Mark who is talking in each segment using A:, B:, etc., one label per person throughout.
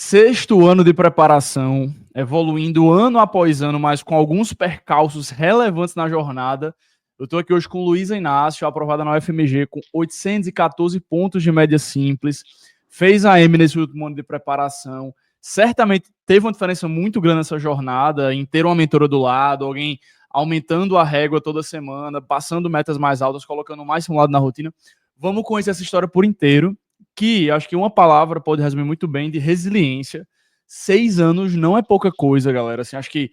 A: Sexto ano de preparação, evoluindo ano após ano, mas com alguns percalços relevantes na jornada. Eu estou aqui hoje com Luísa Inácio, aprovada na UFMG com 814 pontos de média simples. Fez a M nesse último ano de preparação. Certamente teve uma diferença muito grande nessa jornada, em ter uma mentora do lado, alguém aumentando a régua toda semana, passando metas mais altas, colocando mais simulado na rotina. Vamos conhecer essa história por inteiro, que acho que uma palavra pode resumir muito bem, de resiliência. 6 anos não é pouca coisa, galera. Assim, acho que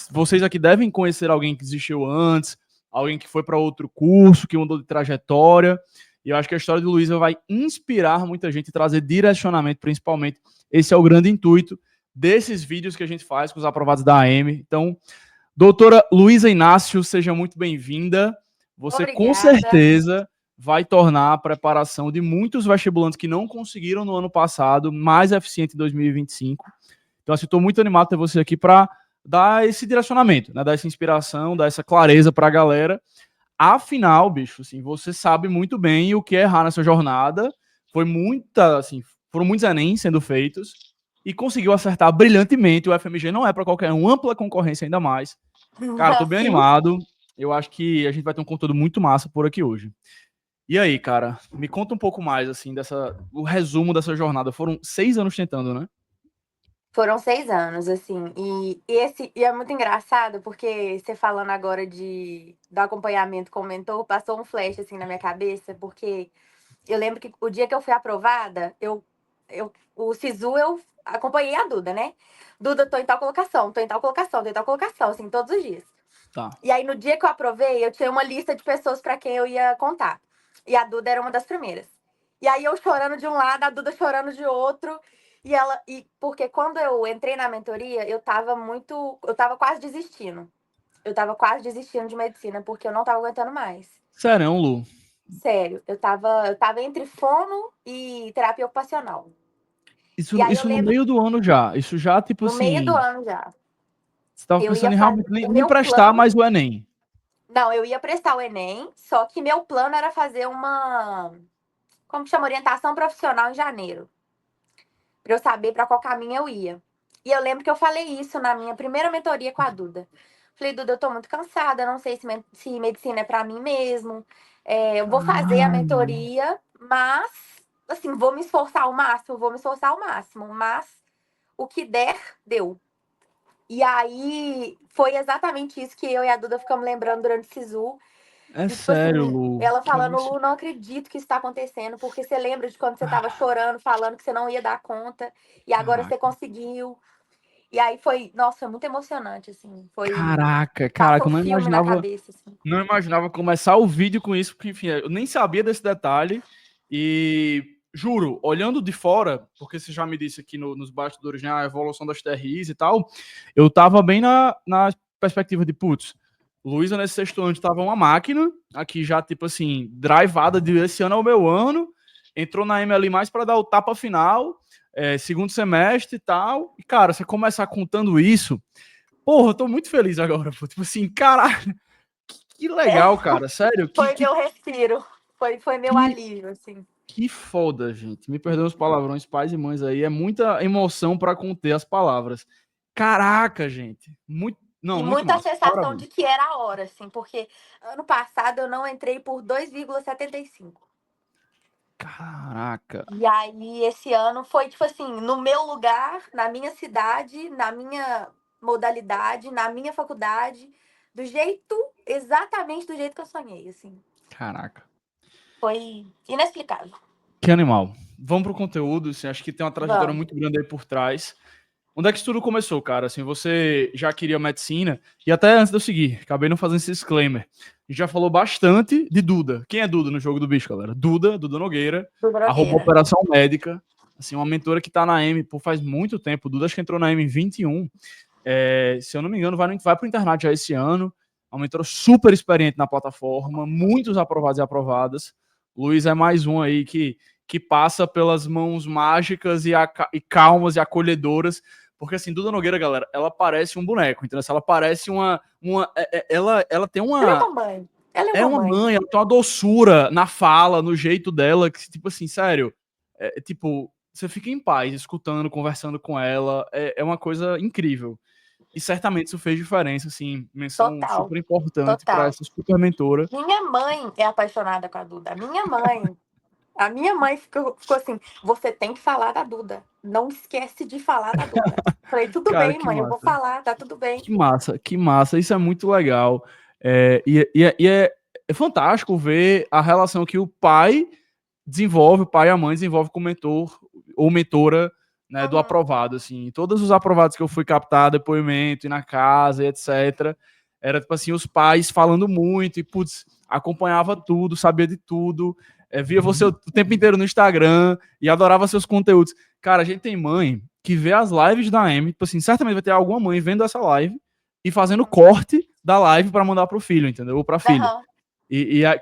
A: vocês aqui devem conhecer alguém que desistiu antes, alguém que foi para outro curso, que mudou de trajetória. E eu acho que a história de Luísa vai inspirar muita gente e trazer direcionamento, principalmente. Esse é o grande intuito desses vídeos que a gente faz com os aprovados da AM. Então, doutora Luísa Inácio, seja muito bem-vinda. Você,
B: Obrigada.
A: com certeza, vai tornar a preparação de muitos vestibulantes que não conseguiram no ano passado mais eficiente em 2025. Então, assim, estou muito animado de ter você aqui para dar esse direcionamento, né? Dar essa inspiração, dar essa clareza para a galera. Afinal, bicho, assim, você sabe muito bem o que é errar nessa jornada. Foram muitos Enem sendo feitos e conseguiu acertar brilhantemente. O FMG não é para qualquer um, ampla concorrência ainda mais. Cara, tô bem animado. Eu acho que a gente vai ter um conteúdo muito massa por aqui hoje. E aí, cara, me conta um pouco mais, assim, o resumo dessa jornada. Foram 6 anos tentando, né?
B: Foram 6 anos, assim, e é muito engraçado, porque você falando agora do acompanhamento com o mentor, passou um flash, assim, na minha cabeça, porque eu lembro que o dia que eu fui aprovada, o SISU, eu acompanhei a Duda, né? Duda, tô em tal colocação, tô em tal colocação, tô em tal colocação, assim, todos os dias.
A: Tá.
B: E aí, no dia que eu aprovei, eu tinha uma lista de pessoas para quem eu ia contar. E a Duda era uma das primeiras. E aí, eu chorando de um lado, a Duda chorando de outro. Porque quando eu entrei na mentoria, eu tava quase desistindo. Eu tava quase desistindo de medicina, porque eu não tava aguentando mais.
A: Sério, Lu?
B: Sério, eu tava entre fono e terapia ocupacional.
A: Isso,
B: E aí, eu
A: isso no
B: lembro,
A: meio do ano já. Isso já, tipo
B: no meio do
A: assim,
B: ano já,
A: você tava
B: eu
A: pensando
B: ia
A: em
B: fazer
A: realmente nem,
B: o
A: nem
B: meu
A: prestar
B: plano.
A: mais o Enem.
B: Não, eu ia prestar o Enem, só que meu plano era fazer como que chama? Orientação profissional em janeiro. Pra eu saber pra qual caminho eu ia. E eu lembro que eu falei isso na minha primeira mentoria com a Duda. Falei, Duda, eu tô muito cansada, não sei se medicina é pra mim mesmo. Eu vou fazer a mentoria, mas, assim, vou me esforçar ao máximo, mas o que der, deu. E aí, foi exatamente isso que eu e a Duda ficamos lembrando durante o SISU.
A: É
B: De, tipo assim,
A: sério, Lu.
B: ela
A: Que
B: falando,
A: absurdo.
B: Lu, não acredito que isso tá acontecendo, porque você lembra de quando você tava chorando, falando que você não ia dar conta, e agora você
A: Caraca.
B: conseguiu. E aí foi, nossa, muito emocionante, assim.
A: Caraca,
B: Passa
A: eu
B: um filme na cabeça, assim.
A: não imaginava começar o vídeo com isso, porque, enfim, eu nem sabia desse detalhe. E juro, olhando de fora, porque você já me disse aqui nos bastidores, né, a evolução das TRIs e tal, eu tava bem na perspectiva de, putz, Luísa nesse sexto ano estava uma máquina, aqui já, tipo assim, drivada de esse ano é o meu ano, entrou na M ali mais para dar o tapa final, segundo semestre e tal. E, cara, você começar contando isso, porra, eu tô muito feliz agora, pô. Tipo assim, caralho, que legal, cara. Sério,
B: Foi meu respiro. Foi meu
A: que,
B: alívio, assim.
A: que foda, gente. Me perdoem os palavrões, pais e mães aí. É muita emoção pra conter as palavras. Caraca, gente.
B: E
A: Muito
B: muita
A: massa.
B: sensação
A: Parabéns.
B: de que era a hora, assim, porque ano passado eu não entrei por 2,75.
A: Caraca.
B: E aí, esse ano foi, tipo assim, no meu lugar, na minha cidade, na minha modalidade, na minha faculdade, exatamente do jeito que eu sonhei, assim.
A: Caraca.
B: Foi inexplicável.
A: Que animal. Vamos pro conteúdo. Assim, acho que tem uma trajetória
B: Vamos.
A: muito grande aí por trás. Onde é que isso tudo começou, cara? Assim, você já queria medicina? E até antes de eu seguir, acabei não fazendo esse disclaimer. A gente já falou bastante de Duda. Quem é Duda no jogo do bicho, galera? Duda Nogueira,
B: Do
A: arroba
B: Drogueira.
A: Operação Médica. Assim, uma mentora que tá na M por faz muito tempo. Duda acho que entrou na M em 21. Se eu não me engano, vai pro internet já esse ano. Uma mentora super experiente na plataforma, muitos aprovados e aprovadas. Luiz é mais um aí que passa pelas mãos mágicas e calmas e acolhedoras. Porque assim, Duda Nogueira, galera, ela parece um boneco, entendeu? Ela parece ela tem
B: Ela é
A: uma.
B: uma mãe. Ela é
A: É
B: uma
A: uma
B: mãe.
A: mãe, ela tem uma doçura na fala, no jeito dela, que, tipo assim, sério, tipo, você fica em paz, escutando, conversando com ela, é uma coisa incrível. E certamente isso fez diferença, assim, menção
B: Total,
A: super importante para
B: total.
A: essa super mentora.
B: Minha mãe é apaixonada com a Duda. A minha mãe ficou assim: você tem que falar da Duda. Não esquece de falar da Duda. Falei, tudo
A: Cara,
B: bem,
A: que
B: mãe, eu vou
A: massa.
B: falar, tá tudo bem.
A: Que massa, que massa. Isso é muito legal. É fantástico ver a relação que o pai desenvolve, o pai e a mãe desenvolve com o mentor ou mentora, né, do
B: Uhum.
A: aprovado, assim. Todos os aprovados que eu fui captar depoimento e na casa e etc, era tipo assim, os pais falando muito e, putz, acompanhava tudo, sabia de tudo, via você o tempo inteiro no Instagram e adorava seus conteúdos. Cara, a gente tem mãe que vê as lives da Amy, tipo assim, certamente vai ter alguma mãe vendo essa live e fazendo
B: Uhum.
A: corte da live para mandar pro filho, entendeu? Ou pra filha.
B: Uhum.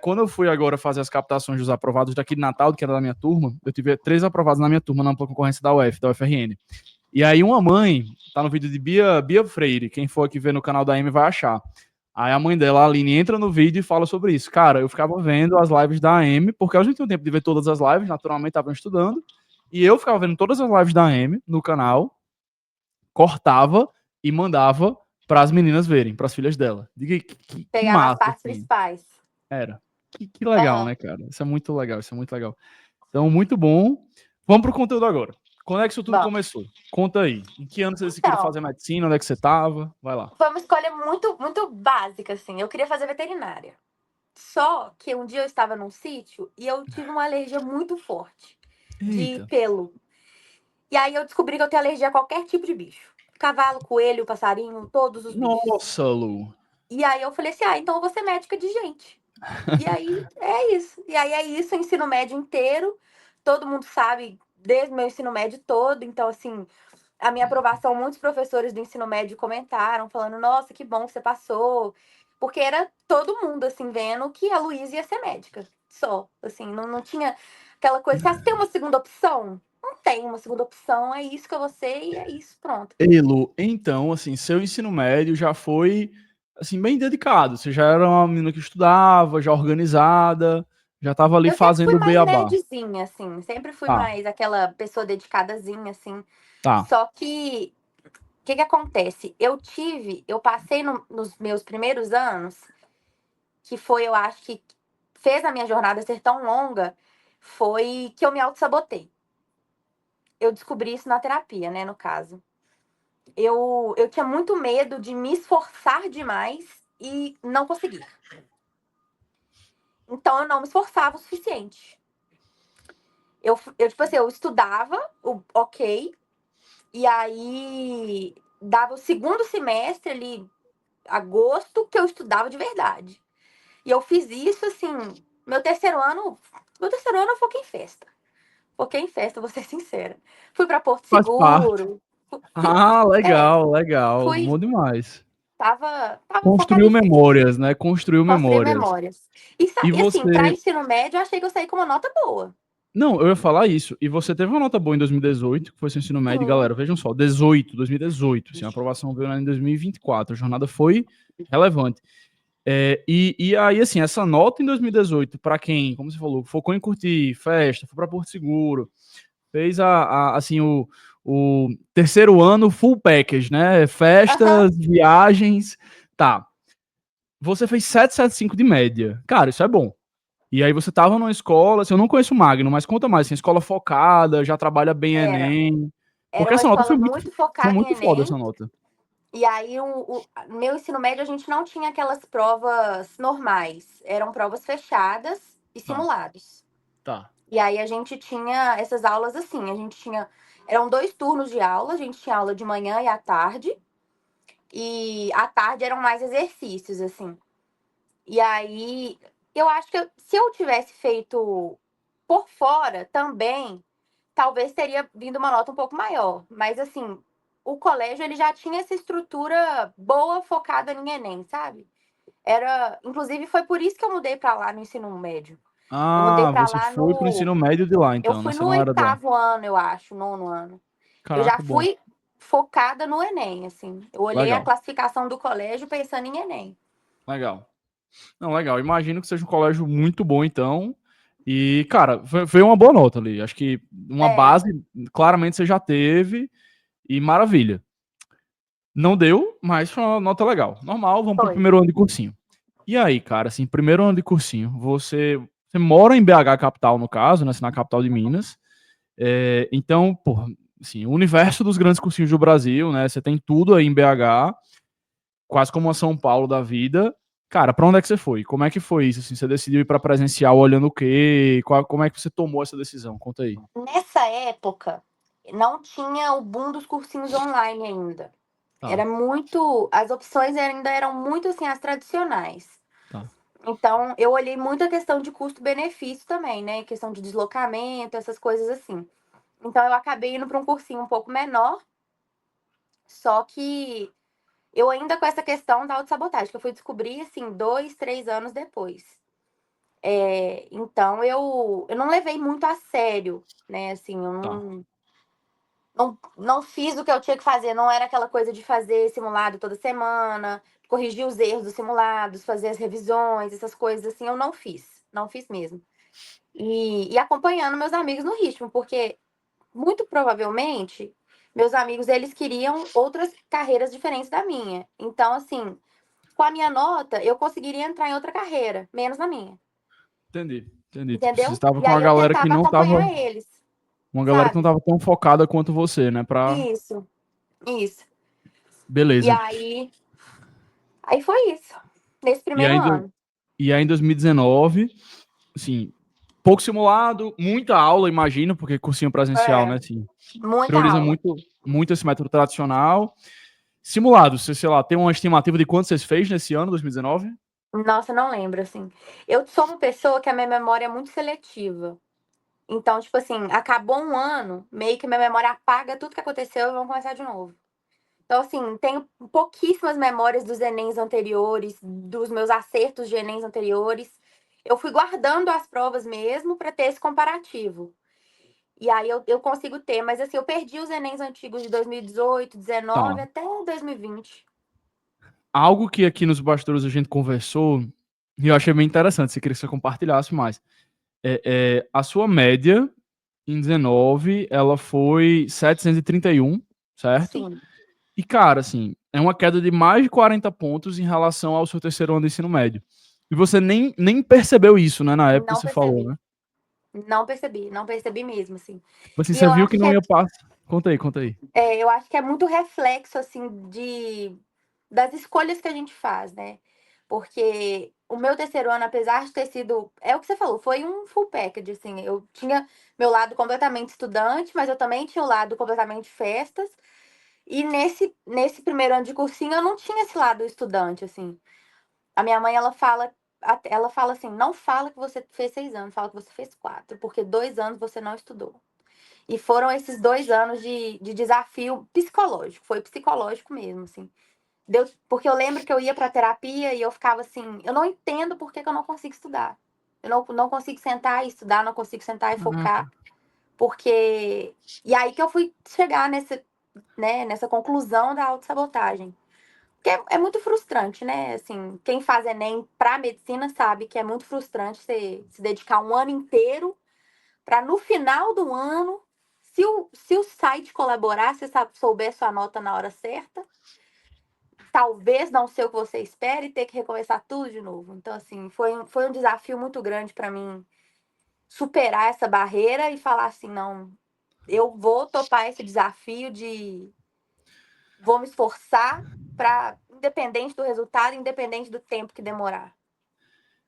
A: Quando eu fui agora fazer as captações dos aprovados daqui de Natal, que era da minha turma, eu tive 3 aprovados na minha turma na ampla concorrência da UFRN. E aí uma mãe, tá no vídeo de Bia Freire, quem for aqui ver no canal da Amy vai achar. Aí a mãe dela, a Aline, entra no vídeo e fala sobre isso. Cara, eu ficava vendo as lives da Amy, porque elas não tinham tempo de ver todas as lives, naturalmente estavam estudando, e eu ficava vendo todas as lives da Amy no canal, cortava e mandava para as meninas verem, para as filhas dela. Diga que
B: Pegava as
A: massa,
B: partes
A: assim.
B: principais.
A: Era. Que legal,
B: Aham.
A: né, cara? Isso é muito legal, isso é muito legal. Então, muito bom. Vamos pro conteúdo agora. Quando é que isso tudo
B: Vamos.
A: começou? Conta aí. Em que ano você queria
B: Então,
A: fazer medicina? Onde é que você tava? Vai lá.
B: foi uma escolha muito, muito básica, assim. Eu queria fazer veterinária. Só que um dia eu estava num sítio e eu tive uma alergia muito forte de
A: Eita.
B: pelo. E aí eu descobri que eu tenho alergia a qualquer tipo de bicho. Cavalo, coelho, passarinho, todos os bichos.
A: Nossa, Lu.
B: E aí eu falei assim: ah, então eu vou ser médica de gente. E aí é isso. E aí é isso, o ensino médio inteiro. Todo mundo sabe, desde o meu ensino médio todo. Então, assim, a minha aprovação, muitos professores do ensino médio comentaram, falando: nossa, que bom que você passou. Porque era todo mundo, assim, vendo que a Luísa ia ser médica. Só. Assim, não tinha aquela coisa. Você tem uma segunda opção? Não tem uma segunda opção. É isso que eu vou ser e é isso, pronto.
A: Ei, Lu, então, assim, seu ensino médio já foi, assim, bem dedicado. Você já era uma menina que estudava, já organizada, já estava ali
B: Eu sempre fui
A: fazendo o
B: mais
A: beabá.
B: nerdzinha, assim. Sempre fui
A: Tá,
B: mais aquela pessoa dedicadazinha, assim.
A: tá.
B: Só que, o que que acontece? Eu passei nos meus primeiros anos, que foi, eu acho que fez a minha jornada ser tão longa, foi que eu me auto-sabotei. Eu descobri isso na terapia, né, no caso. Eu tinha muito medo de me esforçar demais e não conseguir. Então, eu não me esforçava o suficiente. Tipo assim, eu estudava, ok, e aí dava o segundo semestre ali, agosto, que eu estudava de verdade. E eu fiz isso assim, meu terceiro ano, eu foquei em festa. Foquei em festa, vou ser sincera. Fui para Porto
A: Faz parte.
B: Seguro, fui,
A: Ah,
B: é,
A: legal, legal.
B: fui,
A: Bom demais.
B: tava focada
A: Construiu
B: em festa.
A: memórias, né? Construiu
B: Construir
A: memórias.
B: memórias.
A: E
B: E assim, para
A: você.
B: ensino médio, eu achei que eu saí com uma nota boa.
A: Não, eu ia falar isso. E você teve uma nota boa em 2018, que foi seu ensino médio,
B: Sim.
A: galera. Vejam só, 2018. Assim, a aprovação veio lá em 2024. A jornada foi relevante. E aí, assim, essa nota em 2018, para quem, como você falou, focou em curtir festa, foi para Porto Seguro, fez assim, o terceiro ano full package, né?
B: Aham.
A: Festas, viagens, tá. Você fez 7,75 de média. Cara, isso é bom. E aí você tava numa escola, assim, eu não conheço o Magno, mas conta mais, assim, escola focada, já trabalha bem
B: Era.
A: Enem.
B: Era
A: Porque
B: uma
A: essa nota
B: escola muito
A: foi
B: focada em
A: muito foda,
B: Enem.
A: essa nota.
B: E aí, meu ensino médio, a gente não tinha aquelas provas normais. Eram provas fechadas e
A: Tá,
B: simulados.
A: tá.
B: E aí, a gente tinha essas aulas assim. A gente tinha. Eram 2 turnos de aula. A gente tinha aula de manhã e à tarde. E à tarde eram mais exercícios, assim. E aí, eu acho que se eu tivesse feito por fora também, talvez teria vindo uma nota um pouco maior. Mas, assim, o colégio ele já tinha essa estrutura boa focada em Enem, sabe? Inclusive, foi por isso que eu mudei para lá no ensino médio. Eu mudei
A: Ah,
B: para
A: você
B: lá
A: foi pro
B: no.
A: ensino médio de lá,
B: Eu
A: então, né?
B: fui
A: Você
B: no
A: não era de lá.
B: 8º ano, eu acho, 9º ano. Eu já
A: Caraca, bom.
B: fui focada no Enem, assim. Eu olhei a
A: Legal,
B: classificação do colégio pensando em Enem.
A: legal. Não, legal. Imagino que seja um colégio muito bom, então. E, cara, foi uma boa nota ali. Acho que uma
B: É,
A: base, claramente você já teve, e maravilha. Não deu, mas foi uma nota legal. Normal, vamos pro
B: foi.
A: primeiro ano de cursinho. E aí, cara, assim, primeiro ano de cursinho, você mora em BH capital, no caso, né, assim, na capital de Minas. Então, porra, assim, o universo dos grandes cursinhos do Brasil, né, você tem tudo aí em BH, quase como uma São Paulo da vida. Cara, pra onde é que você foi? Como é que foi isso? Assim, você decidiu ir pra presencial olhando o quê? Como é que você tomou essa decisão? Conta aí.
B: Nessa época, não tinha o boom dos cursinhos online ainda.
A: Tá,
B: Era muito, as opções ainda eram muito assim as tradicionais.
A: tá,
B: Então, eu olhei muito a questão de custo-benefício também, né? Questão de deslocamento, essas coisas assim. Então, eu acabei indo para um cursinho um pouco menor, só que eu ainda com essa questão da autossabotagem, que eu fui descobrir, assim, 2, 3 anos depois. Então, eu não levei muito a sério, né? Assim, eu
A: tá.
B: não fiz o que eu tinha que fazer. Não era aquela coisa de fazer simulado toda semana, corrigir os erros dos simulados, fazer as revisões, essas coisas assim, eu não fiz. Não fiz mesmo. E acompanhando meus amigos no ritmo, porque muito provavelmente meus amigos eles queriam outras carreiras diferentes da minha. Então, assim, com a minha nota, eu conseguiria entrar em outra carreira, menos na minha.
A: Entendi, entendi. Tipo, você
B: Entendeu?
A: estava
B: E
A: com uma
B: aí eu
A: galera que
B: tentava
A: não tava.
B: acompanhar eles,
A: Uma galera que não
B: sabe?
A: tava tão focada quanto você, né? Pra.
B: Isso, isso. E
A: Beleza.
B: aí foi isso. Nesse
A: E
B: primeiro
A: ainda,
B: ano.
A: e aí em 2019, assim, pouco simulado, muita aula, imagino, porque cursinho presencial, né?
B: É,
A: Assim,
B: muita
A: prioriza
B: aula.
A: muito esse método tradicional. Simulado, você, sei lá, tem uma estimativa de quanto você fez nesse ano, 2019?
B: Nossa, não lembro, assim. Eu sou uma pessoa que a minha memória é muito seletiva. Então, tipo assim, acabou um ano, meio que minha memória apaga tudo que aconteceu e vamos começar de novo. Então, assim, tenho pouquíssimas memórias dos Enems anteriores, dos meus acertos de Enems anteriores. Eu fui guardando as provas mesmo para ter esse comparativo. E aí eu consigo ter, mas assim, eu perdi os Enems antigos de 2018,
A: Tá.
B: 19 até 2020.
A: Algo que aqui nos bastidores a gente conversou, e eu achei bem interessante, se queria que você compartilhasse mais. A sua média em 19, ela foi 731, certo?
B: Sim,
A: E, cara, assim, é uma queda de mais de 40 pontos em relação ao seu terceiro ano de ensino médio. E você nem percebeu isso, né, na época que
B: não
A: você falou,
B: percebi.
A: né?
B: Não percebi mesmo, assim.
A: Tipo assim,
B: E
A: você
B: eu
A: viu
B: acho
A: que
B: que
A: não
B: é,
A: ia passar. Conta aí, conta aí.
B: eu acho que é muito reflexo, assim, das escolhas que a gente faz, né? Porque o meu terceiro ano, apesar de ter sido, é o que você falou, foi um full package, assim. Eu tinha meu lado completamente estudante, mas eu também tinha o lado completamente festas. E nesse primeiro ano de cursinho, eu não tinha esse lado estudante, assim. A minha mãe, ela fala assim, não fala que você fez 6 anos, fala que você fez 4, porque 2 anos você não estudou. E foram esses 2 anos de desafio psicológico, foi psicológico mesmo, assim. Porque eu lembro que eu ia pra terapia e eu ficava assim, eu não entendo por que que eu não consigo estudar. Eu não consigo sentar e estudar, não consigo sentar e
A: Caraca.
B: focar, porque... E aí que eu fui chegar nessa conclusão da autossabotagem. Porque é muito frustrante, né? Assim, quem faz Enem pra medicina sabe que é muito frustrante você se dedicar um ano inteiro para no final do ano, se o site colaborar, se você souber sua nota na hora certa, talvez não ser o que você espera e ter que recomeçar tudo de novo. Então, assim, foi um desafio muito grande para mim superar essa barreira e falar assim, não, eu vou topar esse desafio de vou me esforçar para independente do resultado, independente do tempo que demorar.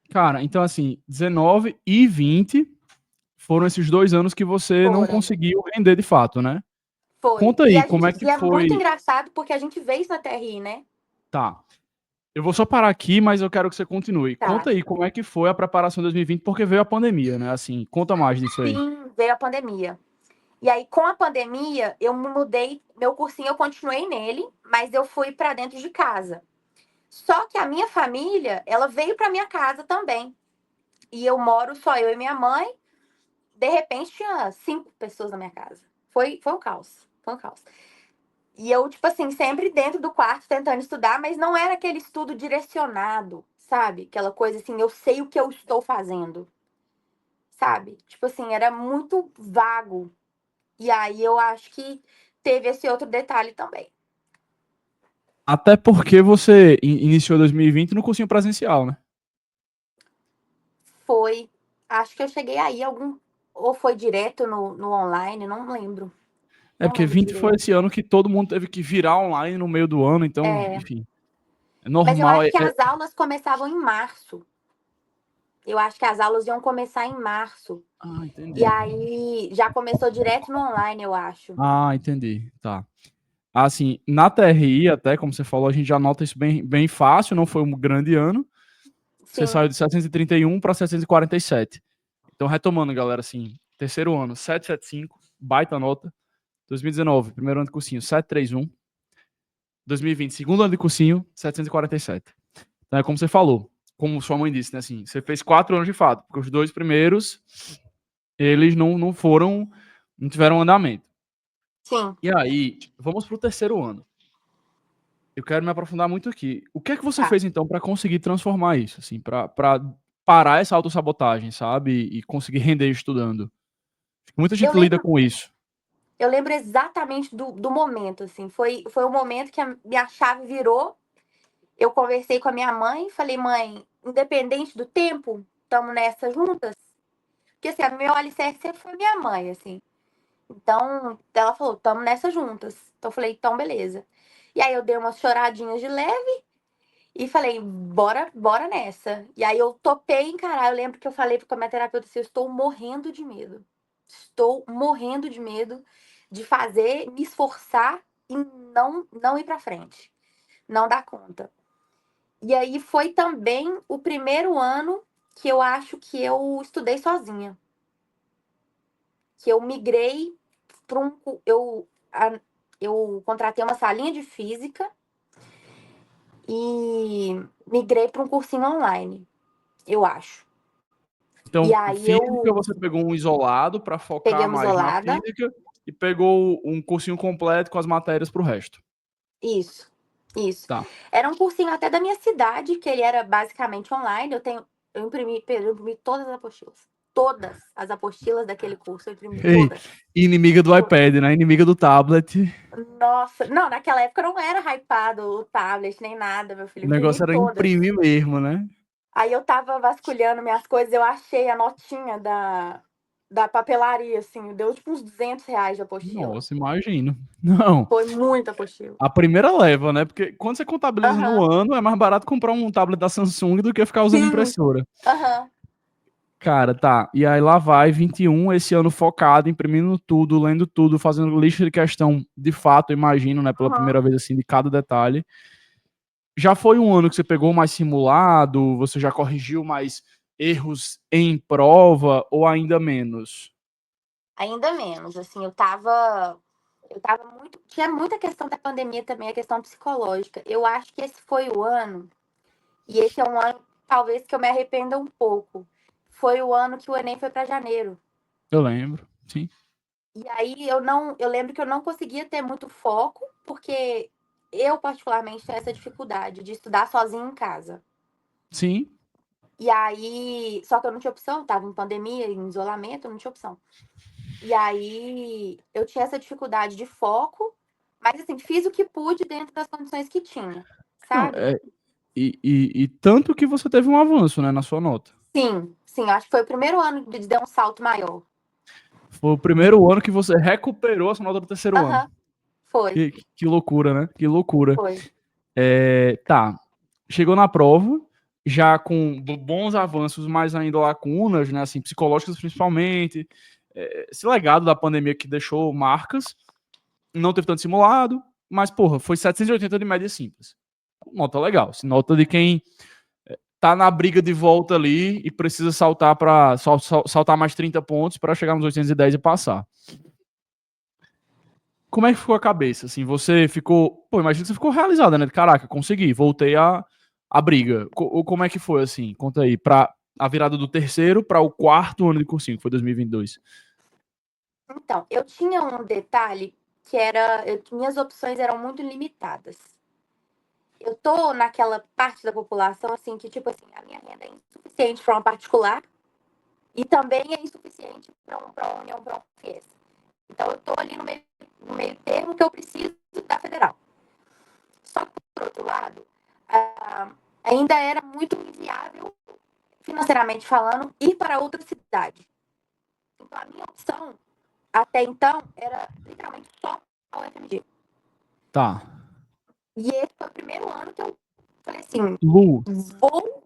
A: Cara, então assim, 19 e 20 foram esses 2 anos que você não
B: Foram.
A: conseguiu render de fato, né?
B: Foi.
A: Conta
B: E
A: aí,
B: a
A: como
B: gente
A: é que
B: e é muito
A: foi.
B: engraçado porque a gente vê isso na TRI, né?
A: Tá. Eu vou só parar aqui, mas eu quero que você continue.
B: Tá.
A: Conta aí como é que foi a preparação de 2020, porque veio a pandemia, né? Assim, conta mais disso aí.
B: Sim, veio a pandemia. E aí, com a pandemia, eu me mudei, meu cursinho eu continuei nele, mas eu fui para dentro de casa. Só que a minha família, ela veio para minha casa também. E eu moro só eu e minha mãe. De repente, tinha 5 pessoas na minha casa. Foi um caos. Foi um caos. E eu, tipo assim, sempre dentro do quarto tentando estudar, mas não era aquele estudo direcionado, sabe? Aquela coisa assim, eu sei o que eu estou fazendo. sabe? Tipo assim, era muito vago. E aí eu acho que teve esse outro detalhe também.
A: Até porque você iniciou 2020 no cursinho presencial, né?
B: Foi, acho que eu cheguei aí algum, ou foi direto no online, não lembro.
A: É
B: Não
A: porque
B: lembro
A: 20 foi
B: direito.
A: esse ano que todo mundo teve que virar online no meio do ano, então,
B: É,
A: enfim, é
B: mas eu
A: normal.
B: acho que as aulas começavam em março. Eu acho que as aulas iam começar em março.
A: Ah,
B: E
A: entendi.
B: aí já começou direto no online, eu acho.
A: Ah, entendi. Tá. Assim, na TRI, até, como você falou, a gente já nota isso bem, bem fácil, não foi um grande ano. Você
B: Sim,
A: saiu de 731 para 747. Então, retomando, galera, assim, terceiro ano, 775, baita nota. 2019, primeiro ano de cursinho, 731. 2020, segundo ano de cursinho, 747. Então, é como você falou, como sua mãe disse, né, assim, você fez 4 anos de fato, porque os 2 primeiros, eles não foram, não tiveram andamento.
B: sim.
A: E aí, vamos pro terceiro ano. Eu quero me aprofundar muito aqui. O que é que você
B: Tá.
A: fez, então, para conseguir transformar isso, assim, para parar essa autossabotagem, sabe? E conseguir render estudando? Muita
B: Eu
A: gente lida
B: lembro,
A: com isso.
B: eu lembro exatamente do momento, assim. Foi o momento que a minha chave virou. Eu conversei com a minha mãe, falei, mãe, independente do tempo, estamos nessa juntas. Porque assim, meu alicerce sempre foi minha mãe, assim. Então, ela falou, estamos nessa juntas. Então, eu falei, então, beleza. E aí, eu dei umas choradinhas de leve e falei, bora, bora nessa. E aí, eu topei encarar. Eu lembro que eu falei com a minha terapeuta assim, eu estou morrendo de medo. Estou morrendo de medo de fazer, me esforçar e não ir pra frente. Não dar conta. E aí, foi também o primeiro ano que eu acho que eu estudei sozinha. Que eu migrei para um. Eu contratei uma salinha de física e migrei para um cursinho online, eu acho. E
A: Então,
B: aí
A: física,
B: eu
A: você pegou um isolado para
B: peguei
A: focar
B: uma
A: mais na
B: isolada.
A: física e pegou um cursinho completo com as matérias para o resto.
B: Isso, isso.
A: Tá.
B: Era um cursinho até da minha cidade, que ele era basicamente online. Eu imprimi todas as apostilas. Todas as apostilas daquele curso, eu imprimi
A: Ei,
B: todas.
A: inimiga do
B: Todas.
A: iPad, né? Inimiga do tablet.
B: Nossa, não, naquela época não era hypado o tablet nem nada, meu filho.
A: O
B: Eu imprimi
A: negócio era
B: todas.
A: imprimir mesmo, né?
B: Aí eu tava vasculhando minhas coisas, eu achei a notinha da papelaria, assim, deu tipo uns R$ 200 de apostila.
A: Nossa, imagino. Não,
B: Foi muita apostila.
A: a primeira leva, né? Porque quando você contabiliza no
B: Aham.
A: ano, é mais barato comprar um tablet da Samsung do que ficar usando
B: Sim.
A: impressora.
B: Aham.
A: Cara, tá. E aí lá vai 21, esse ano focado, imprimindo tudo, lendo tudo, fazendo lista de questão de fato, imagino, né? Pela
B: Aham.
A: primeira vez, assim, de cada detalhe. Já foi um ano que você pegou mais simulado? Você já corrigiu mais erros em prova ou ainda menos?
B: Ainda menos, assim, eu tava muito, tinha muita questão da pandemia também, a questão psicológica. Eu acho que esse foi o ano, e esse é um ano talvez que eu me arrependa um pouco. Foi o ano que o Enem foi para janeiro.
A: Eu lembro, sim.
B: E aí eu lembro que eu não conseguia ter muito foco, porque eu particularmente tenho essa dificuldade de estudar sozinha em casa.
A: Sim.
B: E aí, só que eu não tinha opção, tava em pandemia, em isolamento, eu não tinha opção. E aí eu tinha essa dificuldade de foco, mas assim, fiz o que pude dentro das condições que tinha,
A: Não,
B: sabe?
A: e tanto que você teve um avanço, né, na sua nota.
B: Sim, sim, acho que foi o primeiro ano de dar um salto maior.
A: Foi o primeiro ano que você recuperou a sua nota do terceiro ano.
B: Aham, foi,
A: Que loucura, né? Que loucura.
B: foi.
A: Tá. Chegou na prova, já com bons avanços, mas ainda lacunas, né? Assim, psicológicas principalmente. Esse legado da pandemia que deixou marcas. Não teve tanto simulado, mas, porra, foi 780 de média simples. Nota legal. Nota de quem tá na briga de volta ali e precisa saltar para saltar mais 30 pontos para chegar nos 810 e passar. Como é que ficou a cabeça? Assim, você ficou. Pô, imagina que você ficou realizada, né? Caraca, consegui, voltei a briga. Como é que foi, assim? Conta aí. Pra a virada do terceiro para o quarto ano de cursinho, que foi 2022.
B: Então, eu tinha um detalhe que era, minhas opções eram muito limitadas. Eu tô naquela parte da população, assim, que, tipo assim, a minha renda é insuficiente para uma particular E também é insuficiente para uma União para uma Fies. Então, eu estou ali no meio termo que eu preciso da federal. Só que, por outro lado, ainda era muito inviável, financeiramente falando, ir para outra cidade. Então, a minha opção, até então, era literalmente só a UFMG.
A: Tá.
B: E esse foi o primeiro ano que eu falei assim,
A: Lu,
B: vou...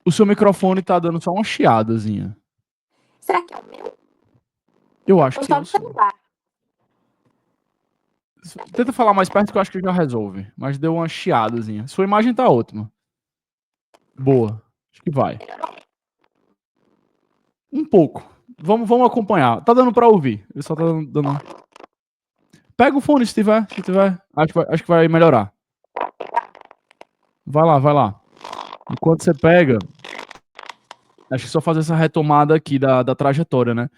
A: o seu microfone tá dando só uma chiadazinha.
B: Será que é o meu?
A: Eu acho
B: Ou
A: que é
B: só
A: o
B: do
A: seu.
B: celular?
A: Tenta falar mais perto que eu acho que já resolve. Mas deu uma chiadazinha. Sua imagem tá ótima. Boa. Acho que vai. Um pouco. Vamos acompanhar. Tá dando pra ouvir. Eu só tá dando. Pega o fone se tiver. Se tiver. Acho que vai melhorar. Vai lá, vai lá. Enquanto você pega, acho que só fazer essa retomada aqui da trajetória, né?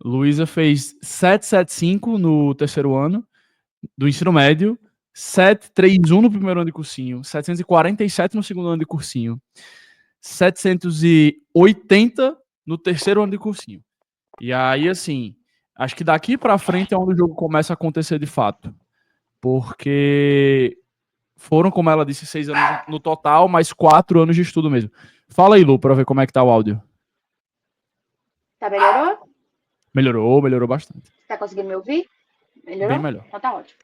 A: Luísa fez 775 no terceiro ano do ensino médio, 731 no primeiro ano de cursinho, 747 no segundo ano de cursinho, 780 no terceiro ano de cursinho. E aí, assim, acho que daqui pra frente é onde o jogo começa a acontecer de fato. Porque foram, como ela disse, 6 anos no total, mais 4 anos de estudo mesmo. Fala aí, Lu, pra ver como é que tá o áudio.
C: Tá, melhorou?
A: Melhorou bastante.
C: Tá conseguindo me ouvir? Melhorou?
A: Bem melhor.
C: Então tá ótimo.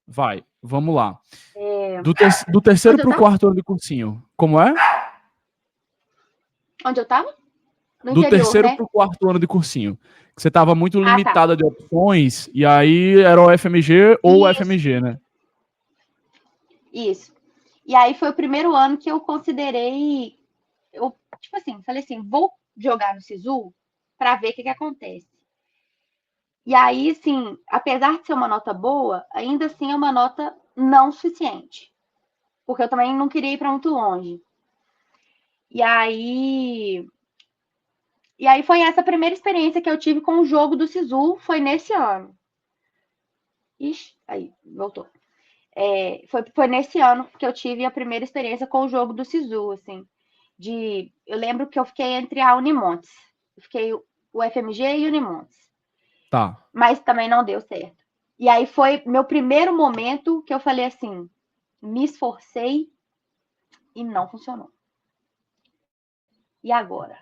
A: Vai, vamos lá.
C: É...
A: Do terceiro
C: Onde eu
A: pro
C: tava?
A: quarto ano de cursinho, como é?
C: Onde eu tava? No
A: Do
C: interior,
A: terceiro
C: né?
A: pro quarto ano de cursinho. Que você tava muito
C: Ah, tá.
A: limitada de opções, e aí era o FMG ou o
C: Isso,
A: FMG, né?
C: isso. E aí foi o primeiro ano que eu considerei... Eu, tipo assim, falei assim, vou jogar no SISU pra ver o que acontece. E aí, assim, apesar de ser uma nota boa, ainda assim é uma nota não suficiente. Porque eu também não queria ir pra muito longe. E aí... E aí foi essa primeira experiência que eu tive com o jogo do SISU, foi nesse ano. Ixi, aí, voltou. Foi nesse ano que eu tive a primeira experiência com o jogo do SISU, assim. Eu lembro que eu fiquei entre a Unimontes. Eu fiquei o FMG e Unimontes.
A: Tá.
C: Mas também não deu certo. E aí foi meu primeiro momento que eu falei assim, me esforcei e não funcionou. E agora?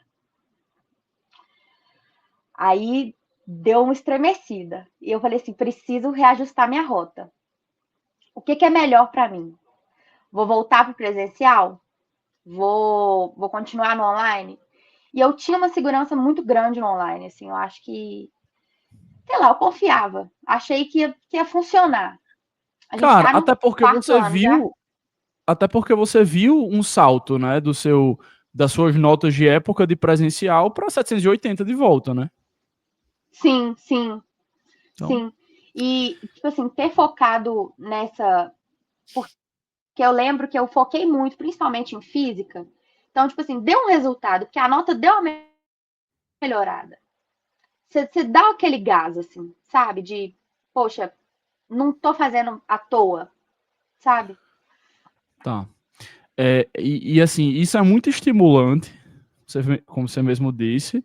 C: Aí deu uma estremecida. E eu falei assim, preciso reajustar minha rota. O que é melhor para mim? Vou voltar para o presencial? Vou continuar no online? E eu tinha uma segurança muito grande no online, assim, eu acho que, sei lá, eu confiava. Achei que ia funcionar. A gente
A: Cara,
C: tá no quarto ano já.
A: até porque você viu um salto, né, das suas notas de época de presencial para 780 de volta, né?
C: Sim, sim,
A: Então,
C: sim. E, tipo assim, ter focado nessa. Porque eu lembro que eu foquei muito, principalmente em física. Então, tipo assim, deu um resultado, porque a nota deu uma melhorada. Você dá aquele gás, assim, sabe? De, poxa, não tô fazendo à toa, sabe?
A: tá. E assim, isso é muito estimulante, como você mesmo disse.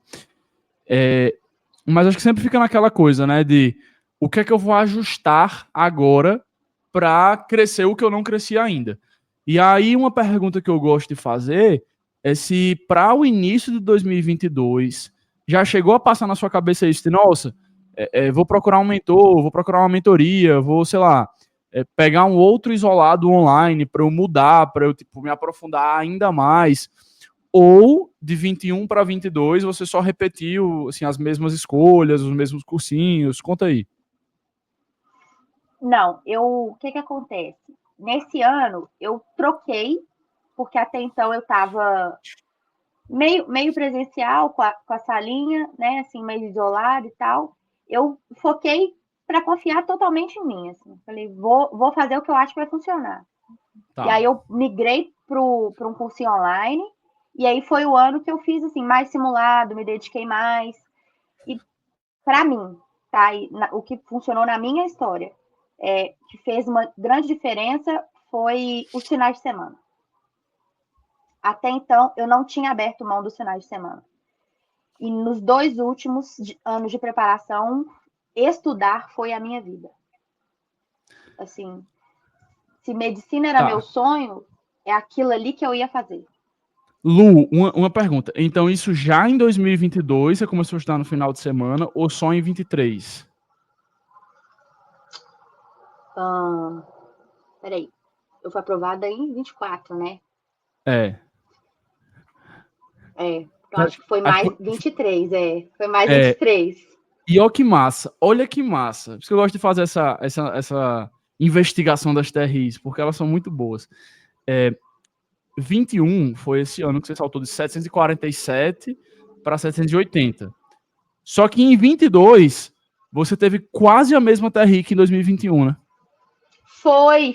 A: Mas acho que sempre fica naquela coisa, né? De o que é que eu vou ajustar agora para crescer o que eu não cresci ainda. E aí, uma pergunta que eu gosto de fazer é se para o início de 2022 já chegou a passar na sua cabeça isso de, nossa, vou procurar um mentor, vou procurar uma mentoria, vou, sei lá, pegar um outro isolado online para eu mudar, para eu tipo, me aprofundar ainda mais. Ou de 21 para 22 você só repetiu assim, as mesmas escolhas, os mesmos cursinhos? Conta aí.
C: Não, o que acontece? Nesse ano, eu troquei, porque até então eu estava meio presencial, com a salinha, né, assim, meio isolada e tal. Eu foquei para confiar totalmente em mim, assim. Falei, vou fazer o que eu acho que vai funcionar. E
A: Tá.
C: aí eu migrei para um cursinho online, e aí foi o ano que eu fiz, assim, mais simulado, me dediquei mais. E para mim, tá? O que funcionou na minha história, que fez uma grande diferença, foi os finais de semana. Até então, eu não tinha aberto mão dos finais de semana. E nos 2 últimos anos de preparação, estudar foi a minha vida. Assim, se medicina era meu sonho, é aquilo ali que eu ia fazer.
A: Lu, uma pergunta. Então, isso já em 2022, você começou a estudar no final de semana ou só em 23?
C: Peraí. Eu fui aprovada em 24, né?
A: É.
C: Então acho que foi mais 23, Foi mais 23.
A: E ó que massa. Olha que massa. Por isso que eu gosto de fazer essa investigação das TRIs, porque elas são muito boas. 21 foi esse ano que você saltou de 747 para 780. Só que em 22, você teve quase a mesma TRI que em 2021, né?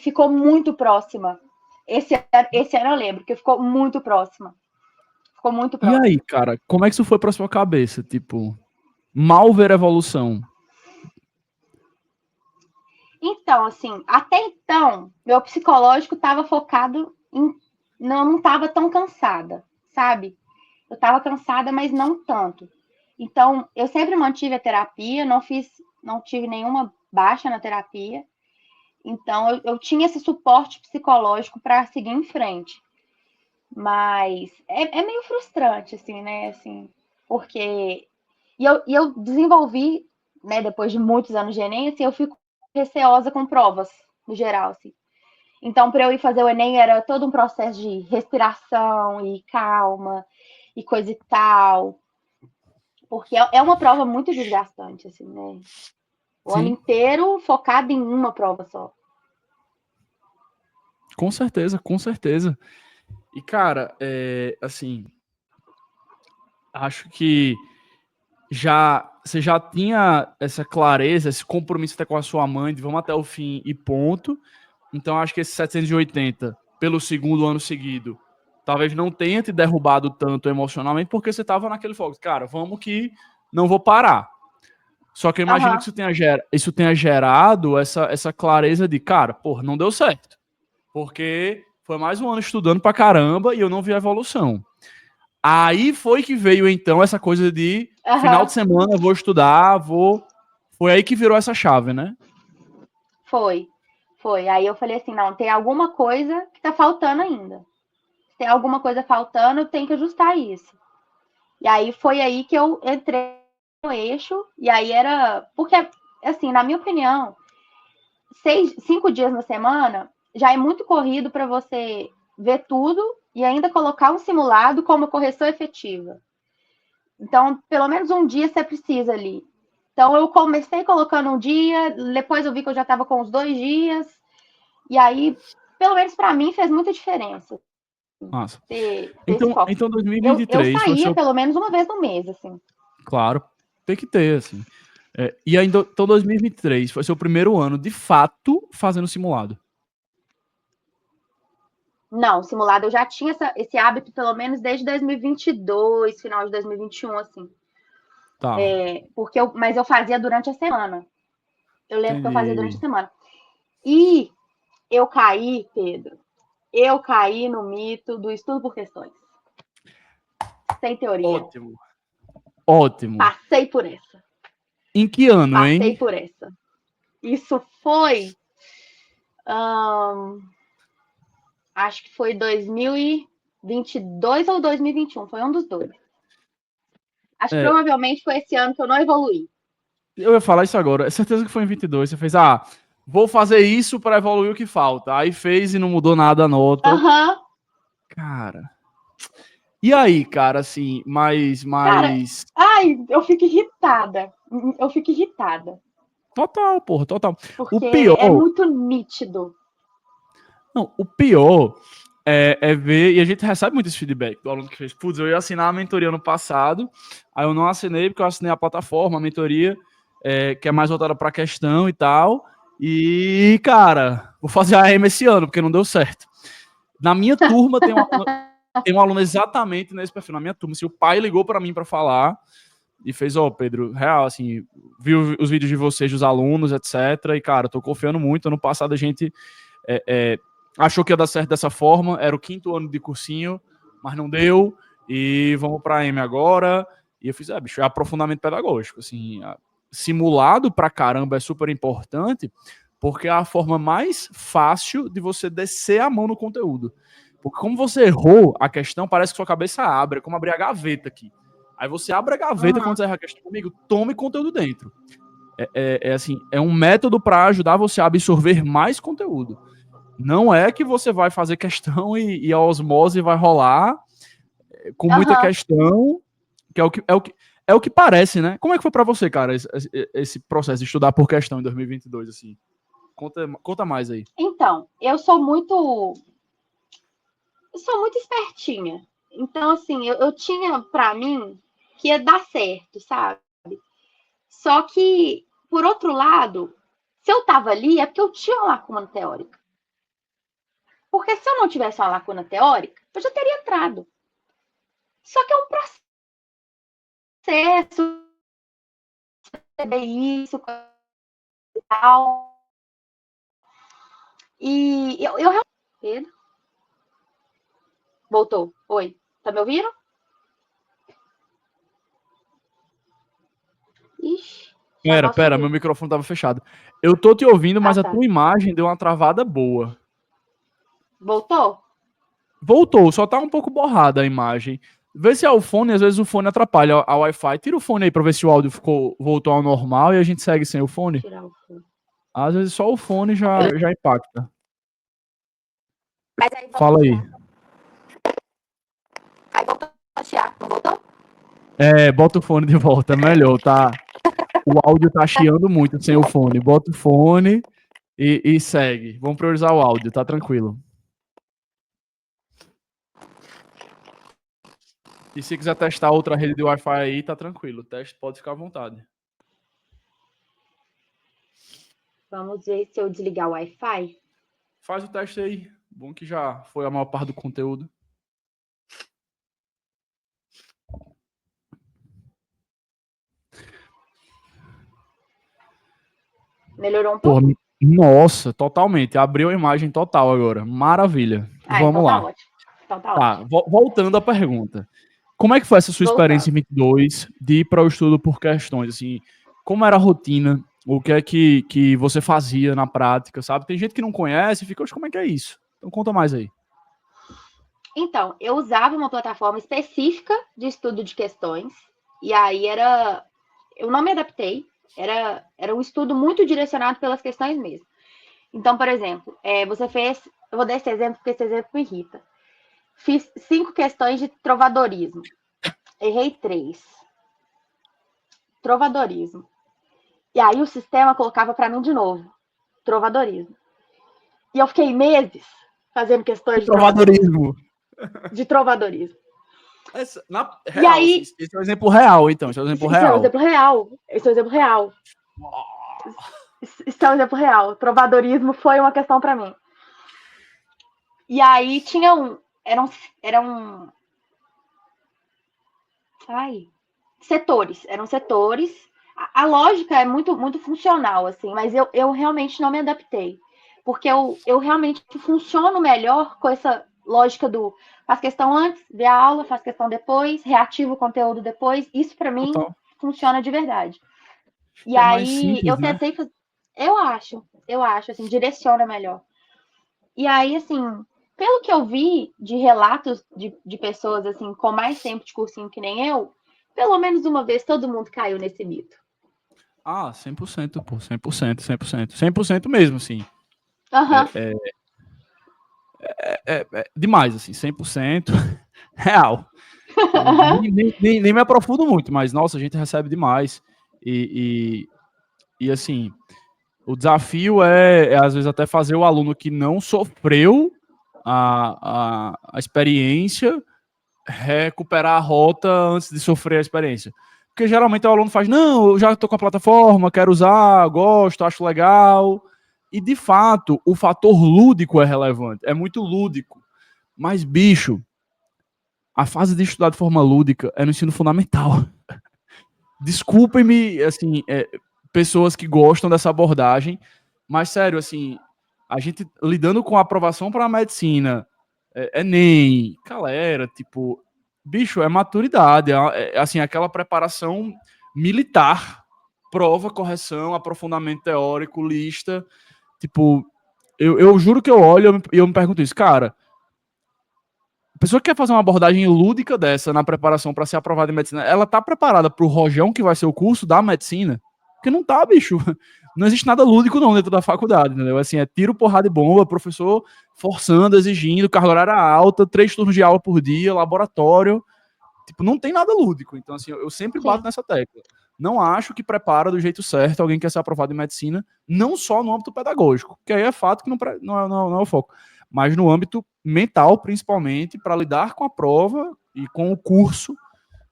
C: Ficou muito próxima. Esse ano eu lembro que ficou muito próxima. Ficou muito próxima.
A: E aí, cara, como é que isso foi pra sua cabeça? Tipo, mal ver a evolução.
C: Então, assim, até então, meu psicológico estava focado em... Não estava tão cansada, sabe? Eu estava cansada, mas não tanto. Então, eu sempre mantive a terapia, não tive nenhuma baixa na terapia. Então, eu tinha esse suporte psicológico para seguir em frente. Mas é meio frustrante, assim, né? Assim, porque... E eu desenvolvi, né, depois de muitos anos de Enem, assim, eu fico receosa com provas, no geral, assim. Então, para eu ir fazer o Enem, era todo um processo de respiração e calma e coisa e tal. Porque é uma prova muito desgastante, assim, né? O ano inteiro focado em uma prova só.
A: Com certeza, com certeza. E, cara, assim, acho que você já tinha essa clareza, esse compromisso até com a sua mãe de vamos até o fim e ponto. Então, acho que esse 780, pelo segundo ano seguido, talvez não tenha te derrubado tanto emocionalmente, porque você estava naquele foco. Cara, vamos que não vou parar. Só que eu imagino que isso tenha gerado essa clareza de, cara, pô, não deu certo. Porque foi mais um ano estudando pra caramba e eu não vi a evolução. Aí foi que veio, então, essa coisa de final de semana eu vou estudar, Foi aí que virou essa chave, né?
C: Foi. Aí eu falei assim, não, tem alguma coisa que tá faltando ainda. Se tem alguma coisa faltando, eu tenho que ajustar isso. E aí foi aí que eu entrei no eixo, e aí era... Porque, assim, na minha opinião, 5 dias na semana já é muito corrido para você ver tudo e ainda colocar um simulado como correção efetiva. Então, pelo menos um dia você precisa ali. Então, eu comecei colocando um dia, depois eu vi que eu já estava com os 2 dias, e aí, pelo menos para mim, fez muita diferença.
A: Nossa.
C: Então,
A: 2023
C: eu saía pelo menos uma vez no mês, assim.
A: Claro, tem que ter, assim. E ainda, então 2023 foi seu primeiro ano, de fato, fazendo simulado.
C: Não, simulado eu já tinha esse hábito pelo menos desde 2022, final de 2021, assim.
A: Tá.
C: Mas eu fazia durante a semana. Eu lembro que eu fazia durante a semana. E eu caí, Pedro, no mito do estudo por questões. Sem teoria.
A: Ótimo.
C: Passei por essa.
A: Em que ano, hein?
C: Passei por essa. Isso foi... acho que foi 2022 ou 2021. Foi um dos dois. Acho que provavelmente foi esse ano que eu não evoluí.
A: Eu ia falar isso agora. É certeza que foi em 22. Você fez, vou fazer isso para evoluir o que falta. Aí fez e não mudou nada a nota. Cara. E aí, cara, assim,
C: Cara, eu fico irritada.
A: Total, porra, total.
C: Porque o pior... é muito nítido.
A: Não, o pior é ver, e a gente recebe muito esse feedback do aluno que fez, putz, eu ia assinar a mentoria no passado, aí eu não assinei porque eu assinei a plataforma, a mentoria, que é mais voltada para a questão e tal, e, cara, vou fazer a AM esse ano, porque não deu certo. Na minha turma tem um aluno exatamente nesse perfil, na minha turma, assim, o pai ligou para mim para falar, e fez, Pedro, real, assim, viu os vídeos de vocês, dos alunos, etc, e, cara, tô confiando muito, ano passado a gente... achou que ia dar certo dessa forma, era o 5º ano de cursinho, mas não deu, e vamos para a AM agora, E eu fiz, bicho, é aprofundamento pedagógico, assim, simulado pra caramba é super importante, porque é a forma mais fácil de você descer a mão no conteúdo. Porque como você errou a questão, parece que sua cabeça abre, é como abrir a gaveta aqui. Aí você abre a gaveta quando você erra a questão, amigo, tome conteúdo dentro. Assim, é um método para ajudar você a absorver mais conteúdo. Não é que você vai fazer questão e a osmose vai rolar com muita questão, que é o que parece, né? Como é que foi para você, cara, esse processo de estudar por questão em 2022, assim? Conta mais aí.
C: Então, eu sou muito espertinha. Então, assim, eu tinha pra mim que ia dar certo, sabe? Só que, por outro lado, se eu tava ali é porque eu tinha uma lacuna teórica. Porque se eu não tivesse uma lacuna teórica, eu já teria entrado. Só que é um processo, perceber isso e tal. E eu Pedro? Voltou. Oi. Tá me ouvindo? Ixi.
A: Pera, meu microfone tava fechado. Eu tô te ouvindo, mas a
C: tá.
A: tua imagem deu uma travada boa.
C: Voltou?
A: Voltou, só tá um pouco borrada a imagem. Vê se é o fone, às vezes o fone atrapalha a Wi-Fi. Tira o fone aí pra ver se o áudio voltou ao normal e a gente segue sem o fone.
C: Tirar o fone.
A: Às vezes só o fone já impacta.
B: Mas aí
A: Fala aí.
B: Aí voltou, Thiago, não voltou?
A: Bota o fone de volta, melhor, tá? O áudio tá chiando muito sem o fone. Bota o fone e segue. Vamos priorizar o áudio, tá tranquilo. E se quiser testar outra rede de Wi-Fi aí, tá tranquilo. O teste pode ficar à vontade.
C: Vamos ver se eu desligar o Wi-Fi.
A: Faz o teste aí. Bom que já foi a maior parte do conteúdo.
C: Melhorou um pouco?
A: Nossa, totalmente. Abriu a imagem total agora. Maravilha. Vamos
C: então
A: lá.
C: Tá ótimo. Então tá ótimo.
A: Voltando à pergunta. Como é que foi essa sua experiência em 22 de ir para o estudo por questões? Assim, como era a rotina? O que é que você fazia na prática, sabe? Tem gente que não conhece e fica, como é que é isso? Então conta mais aí.
C: Então, eu usava uma plataforma específica de estudo de questões, e aí eu não me adaptei, era um estudo muito direcionado pelas questões mesmo. Então, por exemplo, você fez, eu vou dar esse exemplo porque esse exemplo me irrita. Fiz 5 questões de trovadorismo, errei 3. Trovadorismo. E aí o sistema colocava para mim de novo, trovadorismo. E eu fiquei meses fazendo questões de trovadorismo. De trovadorismo.
A: E aí, esse é um exemplo real, então. Esse é um exemplo real.
C: Esse é um exemplo real. Esse é um exemplo real. Trovadorismo foi uma questão para mim. E aí tinha setores. Eram setores. A lógica é muito, muito funcional, assim, mas eu realmente não me adaptei. Porque eu realmente funciono melhor com essa lógica do faz questão antes, vê a aula, faz questão depois, reativa o conteúdo depois. Isso para mim funciona de verdade. E aí simples, eu tentei fazer. Eu acho, assim, direciona melhor. E aí, assim, pelo que eu vi de relatos de pessoas, assim, com mais tempo de cursinho que nem eu, pelo menos uma vez todo mundo caiu nesse mito.
A: 100%, pô, 100%, 100%. 100% mesmo, assim. Demais, assim, 100% real. Nem me aprofundo muito, mas, nossa, a gente recebe demais. E assim, o desafio às vezes, até fazer o aluno que não sofreu a experiência recuperar a rota antes de sofrer a experiência. Porque geralmente o aluno faz, não, eu já estou com a plataforma, quero usar, gosto, acho legal. E, de fato, o fator lúdico é relevante. É muito lúdico. Mas, bicho, a fase de estudar de forma lúdica é no ensino fundamental. Desculpem-me, assim, pessoas que gostam dessa abordagem, mas, sério, assim, a gente lidando com a aprovação para a medicina, Enem, galera, tipo, bicho, é maturidade, assim, aquela preparação militar, prova, correção, aprofundamento teórico, lista, tipo, eu juro que eu olho e eu me pergunto isso, cara, a pessoa que quer fazer uma abordagem lúdica dessa na preparação para ser aprovada em medicina, ela tá preparada pro rojão que vai ser o curso da medicina? Porque não tá, bicho. Não existe nada lúdico não dentro da faculdade, entendeu? Assim, é tiro, porrada e bomba, professor forçando, exigindo, carga horária alta, 3 turnos de aula por dia, laboratório. Tipo, não tem nada lúdico. Então, assim, eu sempre bato nessa tecla. Não acho que prepara do jeito certo alguém que quer ser aprovado em medicina, não só no âmbito pedagógico, que aí é fato que não é o foco, mas no âmbito mental, principalmente, para lidar com a prova e com o curso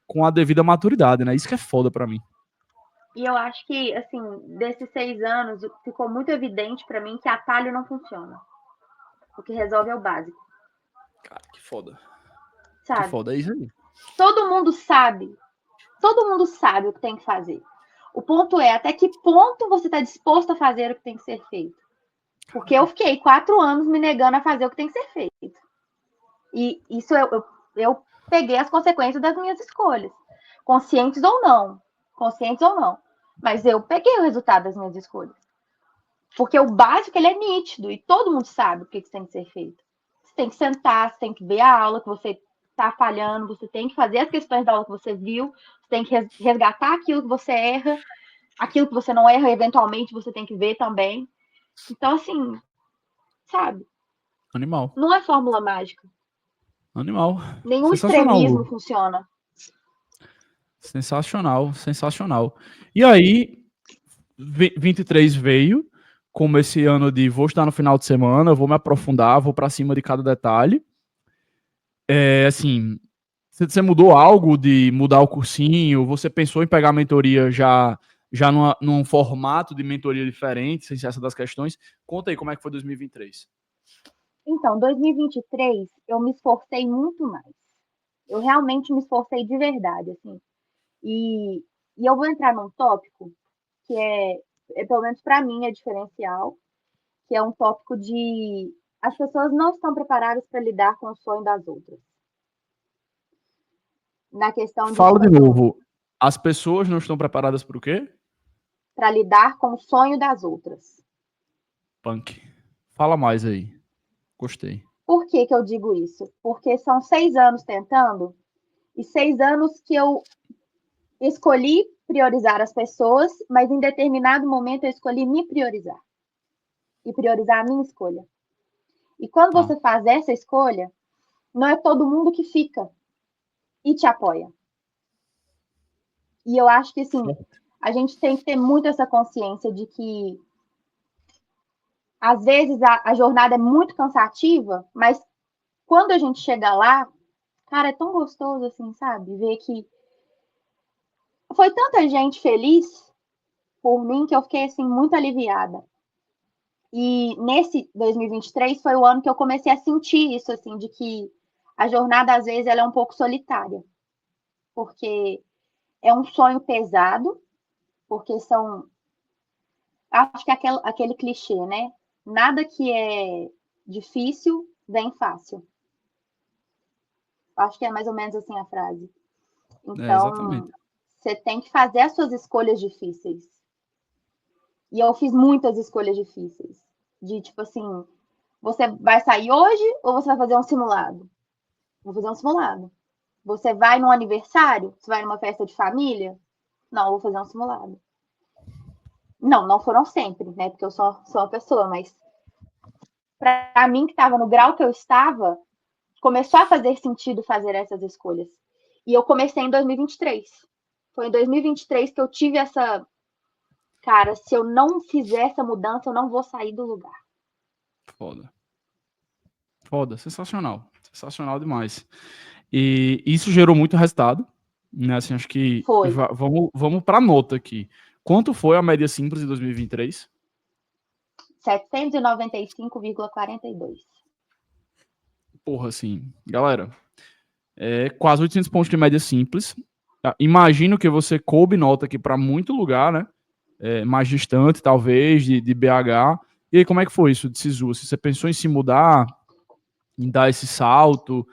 A: com a devida maturidade, né? Isso que é foda para mim.
C: E eu acho que, assim, desses 6 anos, ficou muito evidente para mim que atalho não funciona. O que resolve é o básico.
A: Cara, que foda.
C: Sabe?
A: Que foda, é isso aí.
C: Todo mundo sabe o que tem que fazer. O ponto é até que ponto você está disposto a fazer o que tem que ser feito. Porque eu fiquei 4 anos me negando a fazer o que tem que ser feito. E isso eu peguei as consequências das minhas escolhas. Conscientes ou não. Mas eu peguei o resultado das minhas escolhas. Porque o básico, ele é nítido. E todo mundo sabe o que tem que ser feito. Você tem que sentar, você tem que ver a aula que você está falhando, você tem que fazer as questões da aula que você viu, você tem que resgatar aquilo que você erra, aquilo que você não erra, eventualmente você tem que ver também. Então, assim, sabe?
A: Animal.
C: Não é fórmula mágica.
A: Animal.
C: Nenhum extremismo funciona.
A: Sensacional. E aí, 23 veio, como esse ano de vou estar no final de semana, vou me aprofundar, vou para cima de cada detalhe. Assim, você mudou algo de mudar o cursinho? Você pensou em pegar a mentoria já num formato de mentoria diferente, sem ser essa das questões? Conta aí como é que foi 2023.
C: Então, 2023, eu me esforcei muito mais. Eu realmente me esforcei de verdade, assim. E eu vou entrar num tópico que pelo menos para mim, é diferencial, que é um tópico de as pessoas não estão preparadas para lidar com o sonho das outras. Na questão de...
A: Fala de novo. As pessoas não estão preparadas para o quê?
C: Para lidar com o sonho das outras.
A: Punk. Fala mais aí. Gostei.
C: Por que eu digo isso? Porque são 6 anos tentando e 6 anos que eu escolhi priorizar as pessoas, mas em determinado momento eu escolhi me priorizar. E priorizar a minha escolha. E quando você faz essa escolha, não é todo mundo que fica e te apoia. E eu acho que, assim, a gente tem que ter muito essa consciência de que, às vezes, a jornada é muito cansativa, mas quando a gente chega lá, cara, é tão gostoso, assim, sabe? Ver que foi tanta gente feliz por mim que eu fiquei, assim, muito aliviada. E nesse 2023 foi o ano que eu comecei a sentir isso, assim, de que a jornada, às vezes, ela é um pouco solitária. Porque é um sonho pesado, porque são... Acho que é aquele clichê, né? Nada que é difícil vem fácil. Acho que é mais ou menos assim a frase. Então, você tem que fazer as suas escolhas difíceis. E eu fiz muitas escolhas difíceis. De tipo assim, você vai sair hoje ou você vai fazer um simulado? Vou fazer um simulado. Você vai num aniversário? Você vai numa festa de família? Não, eu vou fazer um simulado. Não foram sempre, né? Porque eu sou uma pessoa, mas para mim, que estava no grau que eu estava, começou a fazer sentido fazer essas escolhas. E eu comecei em 2023. Foi em 2023 que eu tive essa... Cara, se eu não fizer essa mudança, eu não vou sair do lugar.
A: Foda, sensacional. Sensacional demais. E isso gerou muito resultado, né? Assim, acho que vamos para a nota aqui. Quanto foi a média simples em 2023?
C: 795,42.
A: Porra, assim, galera, quase 800 pontos de média simples. Imagino que você coube nota aqui para muito lugar, né? Mais distante, talvez, de BH. E aí, como é que foi isso de SISU? Você pensou em se mudar, em dar esse salto?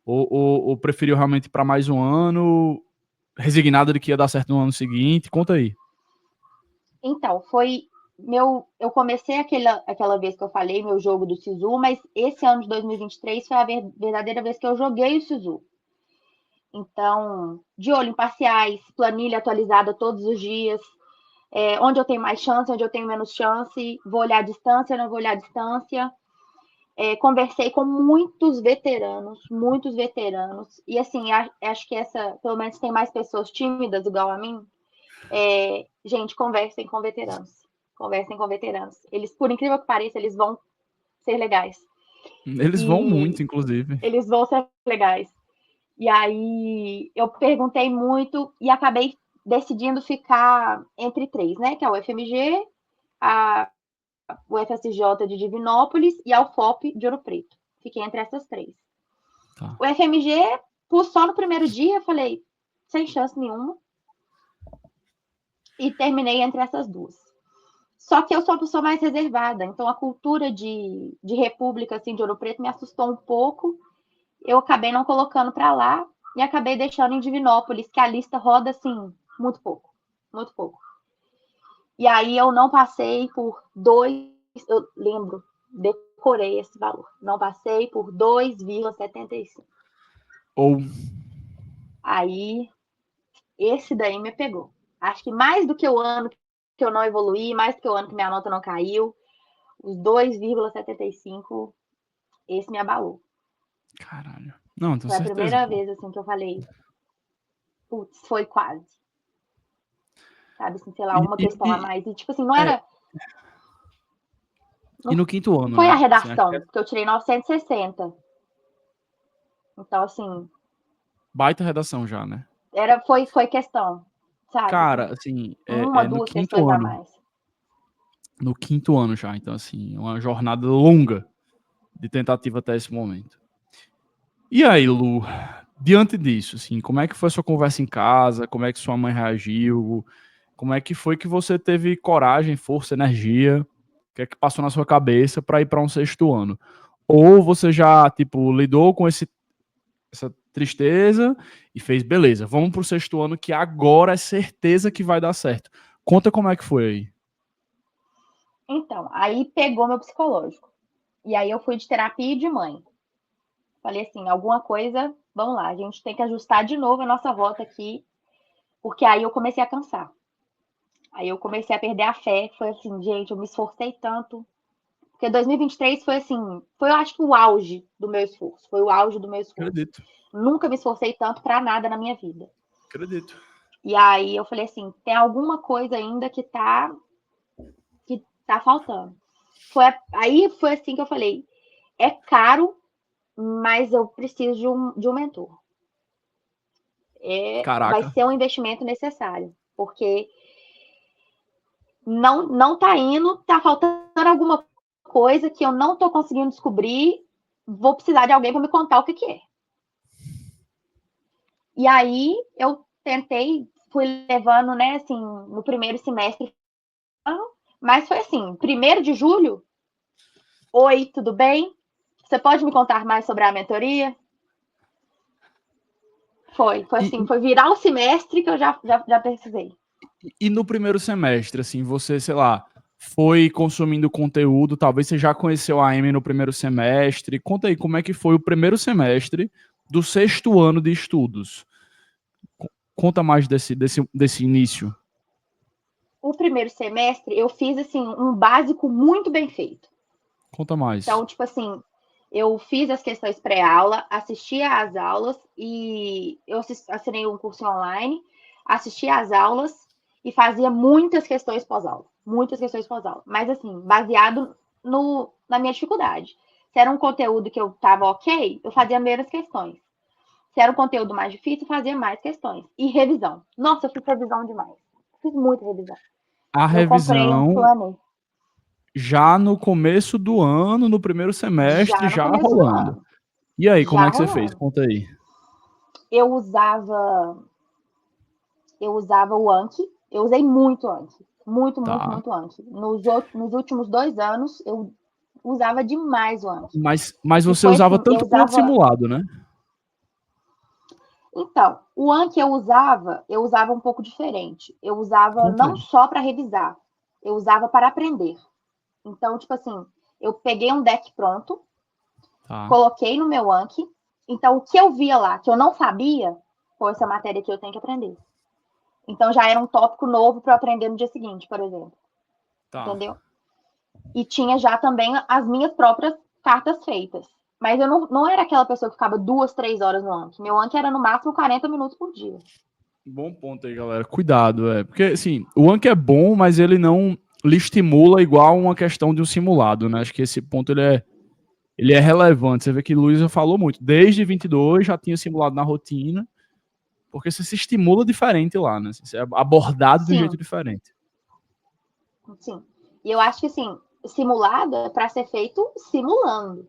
A: Ou preferiu realmente ir para mais um ano, resignada de que ia dar certo no ano seguinte? Conta aí.
C: Então, eu comecei aquela vez que eu falei, meu jogo do Sisu, mas esse ano de 2023 foi a verdadeira vez que eu joguei o Sisu. Então, de olho em parciais, planilha atualizada todos os dias, onde eu tenho mais chance, onde eu tenho menos chance, vou olhar a distância, não vou olhar a distância. Conversei com muitos veteranos, e assim, acho que pelo menos tem mais pessoas tímidas igual a mim. Gente, conversem com veteranos. Eles, por incrível que pareça, eles vão ser legais.
A: Eles vão muito, inclusive.
C: Eles vão ser legais. E aí eu perguntei muito e acabei decidindo ficar entre 3, né? Que é o FMG, o FSJ de Divinópolis e a UFOP de Ouro Preto. Fiquei entre essas 3.
A: Tá.
C: O FMG, só no primeiro dia, eu falei, sem chance nenhuma. E terminei entre essas 2. Só que eu sou uma pessoa mais reservada, então a cultura de república, assim, de Ouro Preto me assustou um pouco. Eu acabei não colocando para lá e acabei deixando em Divinópolis, que a lista roda, assim, muito pouco. E aí eu não passei por 2, eu lembro, decorei esse valor, não passei por 2,75.
A: Ou...
C: Aí, esse daí me pegou. Acho que mais do que o ano que eu não evoluí, mais do que o ano que minha nota não caiu, os 2,75, esse me abalou.
A: Caralho. Não, tenho
C: Foi a
A: certeza.
C: primeira vez, assim, que eu falei, putz, foi quase. Sabe, assim, sei lá, uma questão a mais. E, tipo assim, não era...
A: E no quinto ano,
C: Não foi
A: né?
C: a redação, porque eu tirei 960. Então, assim...
A: Baita redação já, né?
C: Foi questão, sabe?
A: Cara, assim,
C: Uma,
A: no
C: 2
A: quinto
C: questões a
A: ano.
C: mais.
A: No quinto ano já, então, assim, uma jornada longa de tentativa até esse momento. E aí, Lu, diante disso, assim, como é que foi a sua conversa em casa? Como é que sua mãe reagiu? Como é que foi que você teve coragem, força, energia? O que é que passou na sua cabeça para ir para um sexto ano? Ou você já, tipo, lidou com essa tristeza e fez, beleza, vamos pro sexto ano que agora é certeza que vai dar certo. Conta como é que foi aí.
C: Então, aí pegou meu psicológico. E aí eu fui de terapia e de mãe. Falei assim, alguma coisa, vamos lá, a gente tem que ajustar de novo a nossa rota aqui, porque aí eu comecei a cansar. Aí eu comecei a perder a fé, foi assim, gente, eu me esforcei tanto. Porque 2023 foi assim, foi eu acho que o auge do meu esforço, foi o auge do meu esforço.
A: Acredito.
C: Nunca me esforcei tanto para nada na minha vida.
A: Acredito.
C: E aí eu falei assim, tem alguma coisa ainda que tá faltando. Aí foi assim que eu falei, é caro, mas eu preciso de um mentor. Vai
A: Caraca.
C: ser um investimento necessário, porque não tá indo, tá faltando alguma coisa que eu não tô conseguindo descobrir, vou precisar de alguém para me contar o que é. E aí eu tentei, fui levando, né, assim, no primeiro semestre, mas foi assim, 1º de julho, oi, tudo bem? Você pode me contar mais sobre a mentoria? Foi assim, foi virar o semestre que eu já precisei.
A: E no primeiro semestre, assim, você, sei lá, foi consumindo conteúdo, talvez você já conheceu a Amy no primeiro semestre. Conta aí como é que foi o primeiro semestre do sexto ano de estudos. Conta mais desse início.
C: O primeiro semestre eu fiz assim um básico muito bem feito.
A: Conta mais.
C: Então, tipo assim, eu fiz as questões pré-aula, assistia às aulas e eu assinei um curso online, assistia às aulas e fazia muitas questões pós-aula. Mas assim, baseado na minha dificuldade. Se era um conteúdo que eu tava ok, eu fazia menos questões. Se era um conteúdo mais difícil, eu fazia mais questões. E revisão. Nossa, eu fiz revisão demais. Fiz muita revisão.
A: A
C: Eu comprei um
A: revisão
C: planner.
A: já no começo do ano, no primeiro semestre,
C: Já no
A: já
C: começo do
A: rolando.
C: ano.
A: E aí, como
C: Já
A: é que você fez?
C: rolando.
A: Conta aí.
C: Eu usava o Anki. Eu usei muito Anki. Muito
A: Tá.
C: Anki. Nos últimos 2 anos, eu usava demais o Anki.
A: Mas você usava
C: assim,
A: tanto quanto simulado, né?
C: Então, o Anki eu usava um pouco diferente. Eu usava
A: Conta
C: não
A: aí.
C: só para revisar, eu usava para aprender. Então, tipo assim, eu peguei um deck pronto,
A: Tá.
C: coloquei no meu Anki. Então, o que eu via lá, que eu não sabia, foi essa matéria que eu tenho que aprender. Então, já era um tópico novo para eu aprender no dia seguinte, por exemplo.
A: Tá.
C: Entendeu? E tinha já também as minhas próprias cartas feitas. Mas eu não era aquela pessoa que ficava 2, 3 horas no Anki. Meu Anki era no máximo 40 minutos por dia.
A: Bom ponto aí, galera. Cuidado, Porque, assim, o Anki é bom, mas ele não lhe estimula igual uma questão de um simulado, né? Acho que esse ponto ele é relevante. Você vê que Luísa falou muito. Desde 22 já tinha simulado na rotina, porque você se estimula diferente lá, né? Você é abordado de um jeito
C: Sim,
A: diferente.
C: sim. E eu acho que, assim, simulado é para ser feito simulando,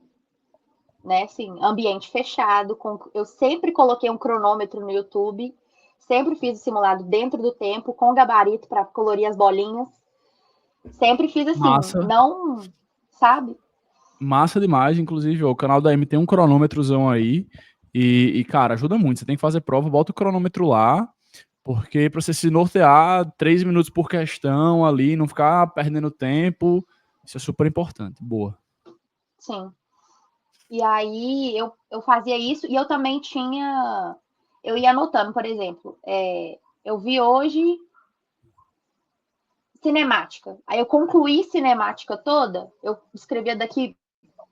C: né? Assim, ambiente fechado. Eu sempre coloquei um cronômetro no YouTube, sempre fiz o simulado dentro do tempo, com gabarito para colorir as bolinhas. Sempre fiz assim,
A: Massa.
C: não, sabe?
A: Massa demais. Inclusive, ó, o canal da M tem um cronômetrozão aí. Cara, ajuda muito. Você tem que fazer prova, bota o cronômetro lá. Porque para você se nortear 3 minutos por questão ali, não ficar perdendo tempo, isso é super importante. Boa.
C: Sim. E aí eu fazia isso e eu também tinha. Eu ia anotando, por exemplo, eu vi hoje cinemática. Aí eu concluí cinemática toda, eu escrevia daqui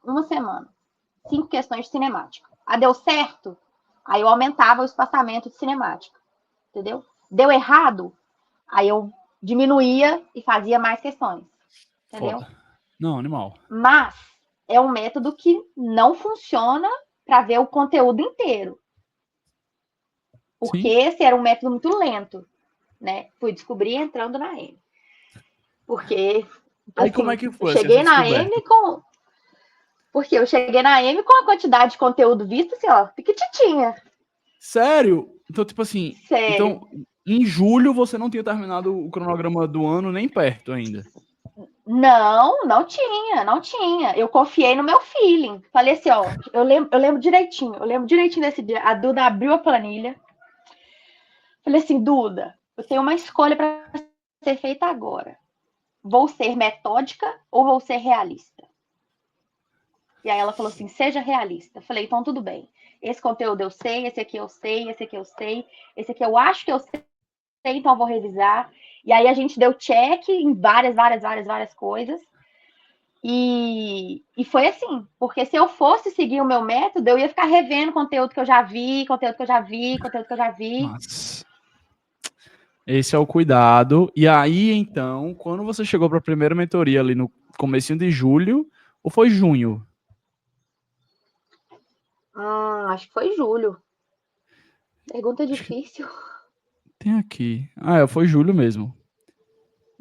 C: uma semana. 5 questões de cinemática. Ah, deu certo? Aí eu aumentava o espaçamento de cinemática. Entendeu? Deu errado? Aí eu diminuía e fazia mais questões. Entendeu?
A: Foda. Não, animal.
C: Mas é um método que não funciona para ver o conteúdo inteiro. Porque
A: Sim.
C: esse era um método muito lento, né? Fui descobrir entrando na M. Porque,
A: Aí como é
C: assim,
A: que
C: eu
A: foi assim, essa
C: cheguei na M
A: descoberta?
C: com. Porque eu cheguei na M com a quantidade de conteúdo visto, assim, ó, piquititinha.
A: Sério? Então, tipo assim,
C: Sério.
A: então em julho você não tinha terminado o cronograma do ano nem perto ainda.
C: Não tinha, não tinha. Eu confiei no meu feeling. Falei assim, ó, eu lembro direitinho desse dia. A Duda abriu a planilha. Falei assim, Duda, eu tenho uma escolha para ser feita agora. Vou ser metódica ou vou ser realista? E aí ela falou assim, seja realista. Eu falei, então tudo bem. Esse conteúdo eu sei, esse aqui eu sei, esse aqui eu sei, esse aqui eu acho que eu sei, então eu vou revisar. E aí a gente deu check em várias coisas. E foi assim, porque se eu fosse seguir o meu método, eu ia ficar revendo conteúdo que eu já vi, conteúdo que eu já vi, conteúdo que eu já vi.
A: Mas esse é o cuidado. E aí, então, quando você chegou para a primeira mentoria ali no comecinho de julho, ou foi junho?
C: Acho que foi julho. Pergunta difícil.
A: Tem aqui. Foi julho mesmo.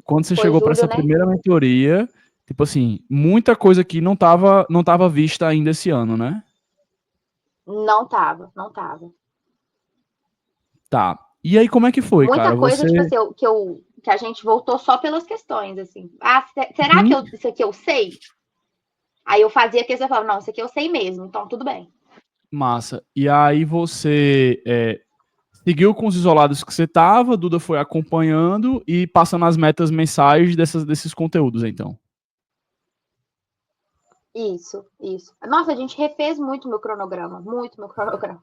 A: Quando você
C: Foi
A: chegou para
C: julho,
A: essa
C: né?
A: primeira mentoria, tipo assim, muita coisa aqui não tava vista ainda esse ano, né?
C: Não tava.
A: Tá. E aí, como é que foi,
C: Muita
A: cara?
C: coisa,
A: Você.
C: tipo assim, que a gente voltou só pelas questões, assim. Ah, será que
A: Sim.
C: isso aqui eu sei? Aí eu fazia que você falava, não, isso aqui eu sei mesmo, então tudo bem.
A: Massa. E aí você seguiu com os isolados que você tava, Duda foi acompanhando e passando as metas mensais desses conteúdos, então.
C: Isso. Nossa, a gente refez muito meu cronograma, muito meu cronograma.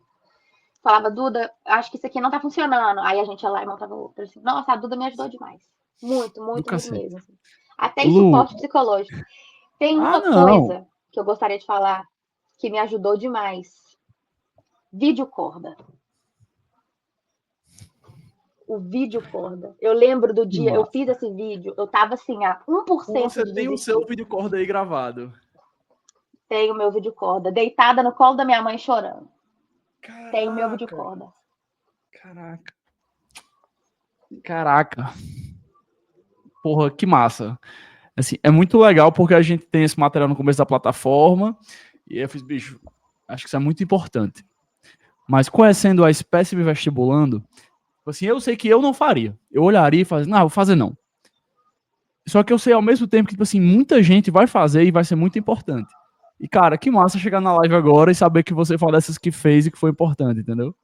C: Falava, Duda, acho que isso aqui não tá funcionando. Aí a gente ia lá e montava outro. Assim. Nossa, a Duda me ajudou demais.
A: Do
C: Muito
A: cacete.
C: mesmo. Assim. Até em
A: Lu.
C: suporte psicológico. Tem
A: Ah,
C: uma
A: não.
C: coisa que eu gostaria de falar que me ajudou demais. Vídeo corda. O vídeo corda. Eu lembro do
A: Que
C: dia, eu
A: massa.
C: fiz esse vídeo, eu tava assim, a 1%
A: Você
C: de
A: tem o seu
C: desistir.
A: vídeo corda aí gravado.
C: Tenho meu vídeo corda, deitada no colo da minha mãe chorando. Tenho meu vídeo
A: Caraca.
C: corda.
A: Caraca. Caraca. Porra, que massa. Assim, é muito legal porque a gente tem esse material no começo da plataforma e eu fiz, bicho, acho que isso é muito importante. Mas conhecendo a espécie me vestibulando, assim, eu sei que eu não faria. Eu olharia e falaria, não, vou fazer não. Só que eu sei ao mesmo tempo que, tipo assim, muita gente vai fazer e vai ser muito importante. E, cara, que massa chegar na live agora e saber que você foi dessas que fez e que foi importante, entendeu?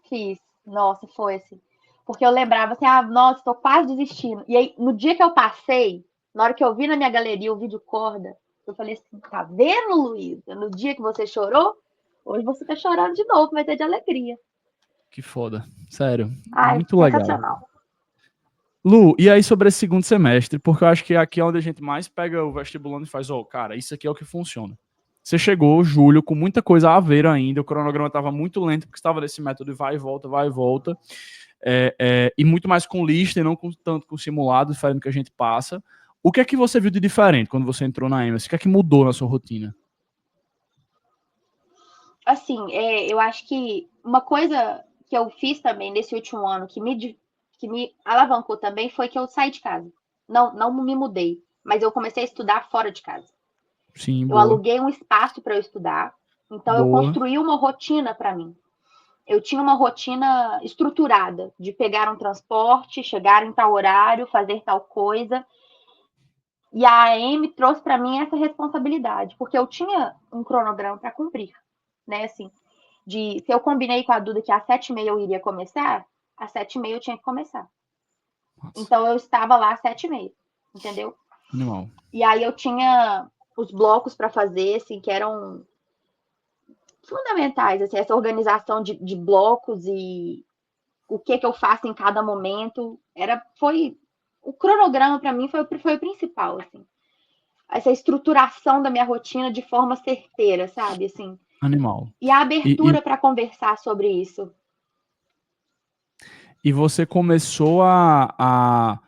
C: Fiz. Nossa, foi assim. Porque eu lembrava assim, nossa, tô quase desistindo. E aí, no dia que eu passei, na hora que eu vi na minha galeria o vídeo corda, eu falei assim, tá vendo, Luísa? No dia que você chorou, hoje você tá chorando de novo, vai ter de alegria.
A: Que foda. Sério.
C: Ai,
A: Muito legal.
C: sensacional.
A: Lu, e aí sobre esse segundo semestre? Porque eu acho que aqui é onde a gente mais pega o vestibulando e faz, cara, isso aqui é o que funciona. Você chegou, julho, com muita coisa a ver ainda, o cronograma estava muito lento, porque estava nesse método de vai e volta, e muito mais com lista e não tanto com simulado, diferente do que a gente passa. O que é que você viu de diferente quando você entrou na Emerson? O que é que mudou na sua rotina?
C: Assim, eu acho que uma coisa que eu fiz também nesse último ano que me alavancou também foi que eu saí de casa. Não me mudei, mas eu comecei a estudar fora de casa.
A: Sim,
C: Eu
A: boa.
C: aluguei um espaço para eu estudar, então eu
A: Boa.
C: construí uma rotina para mim. Eu tinha uma rotina estruturada de pegar um transporte, chegar em tal horário, fazer tal coisa. E a AM trouxe para mim essa responsabilidade, porque eu tinha um cronograma para cumprir, né? Assim, se eu combinei com a Duda que às 7h30 eu iria começar, às 7h30 eu tinha que começar.
A: Nossa.
C: Então eu estava lá às 7h30, entendeu?
A: Animal.
C: E aí eu tinha os blocos para fazer, assim, que eram fundamentais, assim, essa organização de blocos e o que eu faço em cada momento. Foi o cronograma para mim foi o principal, assim. Essa estruturação da minha rotina de forma certeira, sabe, assim.
A: Animal.
C: E a abertura para conversar sobre isso.
A: E você começou a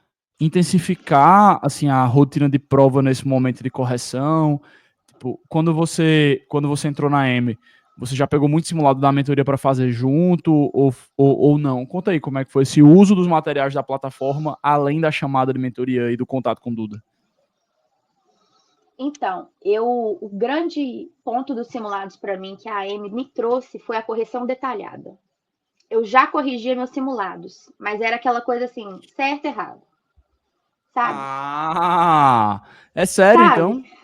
A: intensificar assim a rotina de prova nesse momento de correção. Tipo, quando você entrou na M, você já pegou muito simulado da mentoria para fazer junto ou não? Conta aí como é que foi esse uso dos materiais da plataforma, além da chamada de mentoria e do contato com Duda.
C: Então, o grande ponto dos simulados para mim que a AM me trouxe foi a correção detalhada. Eu já corrigia meus simulados, mas era aquela coisa assim, certo e errado. Sabe?
A: Ah, é sério então?
C: Sabe?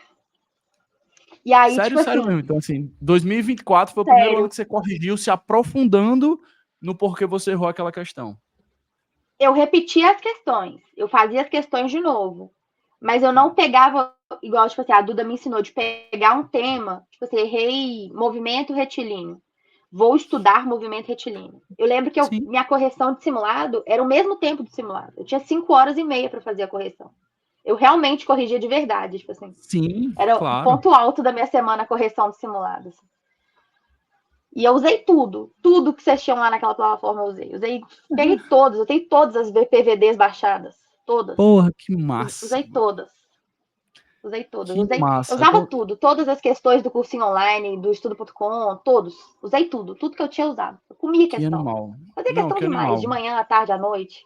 C: E aí,
A: Sério,
C: tipo
A: sério
C: assim,
A: mesmo. Então, assim, 2024 foi o primeiro ano
C: sério,
A: que você corrigiu, se aprofundando no porquê você errou aquela questão.
C: eu repetia as questões, eu fazia as questões de novo, mas eu não pegava, igual, tipo assim, a Duda me ensinou de pegar um tema, tipo assim, errei movimento retilíneo. Vou estudar movimento retilíneo. Eu lembro que
A: Sim.
C: minha correção de simulado era o mesmo tempo do simulado. Eu tinha 5h30 para fazer a correção. Eu realmente corrigia de verdade, tipo assim.
A: Sim,
C: Era o
A: claro.
C: ponto alto da minha semana a correção de simulado. Assim. E eu usei tudo que vocês tinham lá naquela plataforma eu usei. Eu tenho todas as PVDs baixadas. Todas.
A: Porra, que massa.
C: Usei todas.
A: Que
C: Eu
A: massa.
C: usava
A: Então,
C: tudo. Todas as questões do cursinho online, do estudo.com, todos. Usei tudo. Tudo que eu tinha usado. Eu comia
A: que
C: questão.
A: animal.
C: Fazia
A: Não,
C: questão
A: que
C: demais. De
A: animal.
C: manhã, à tarde, à noite.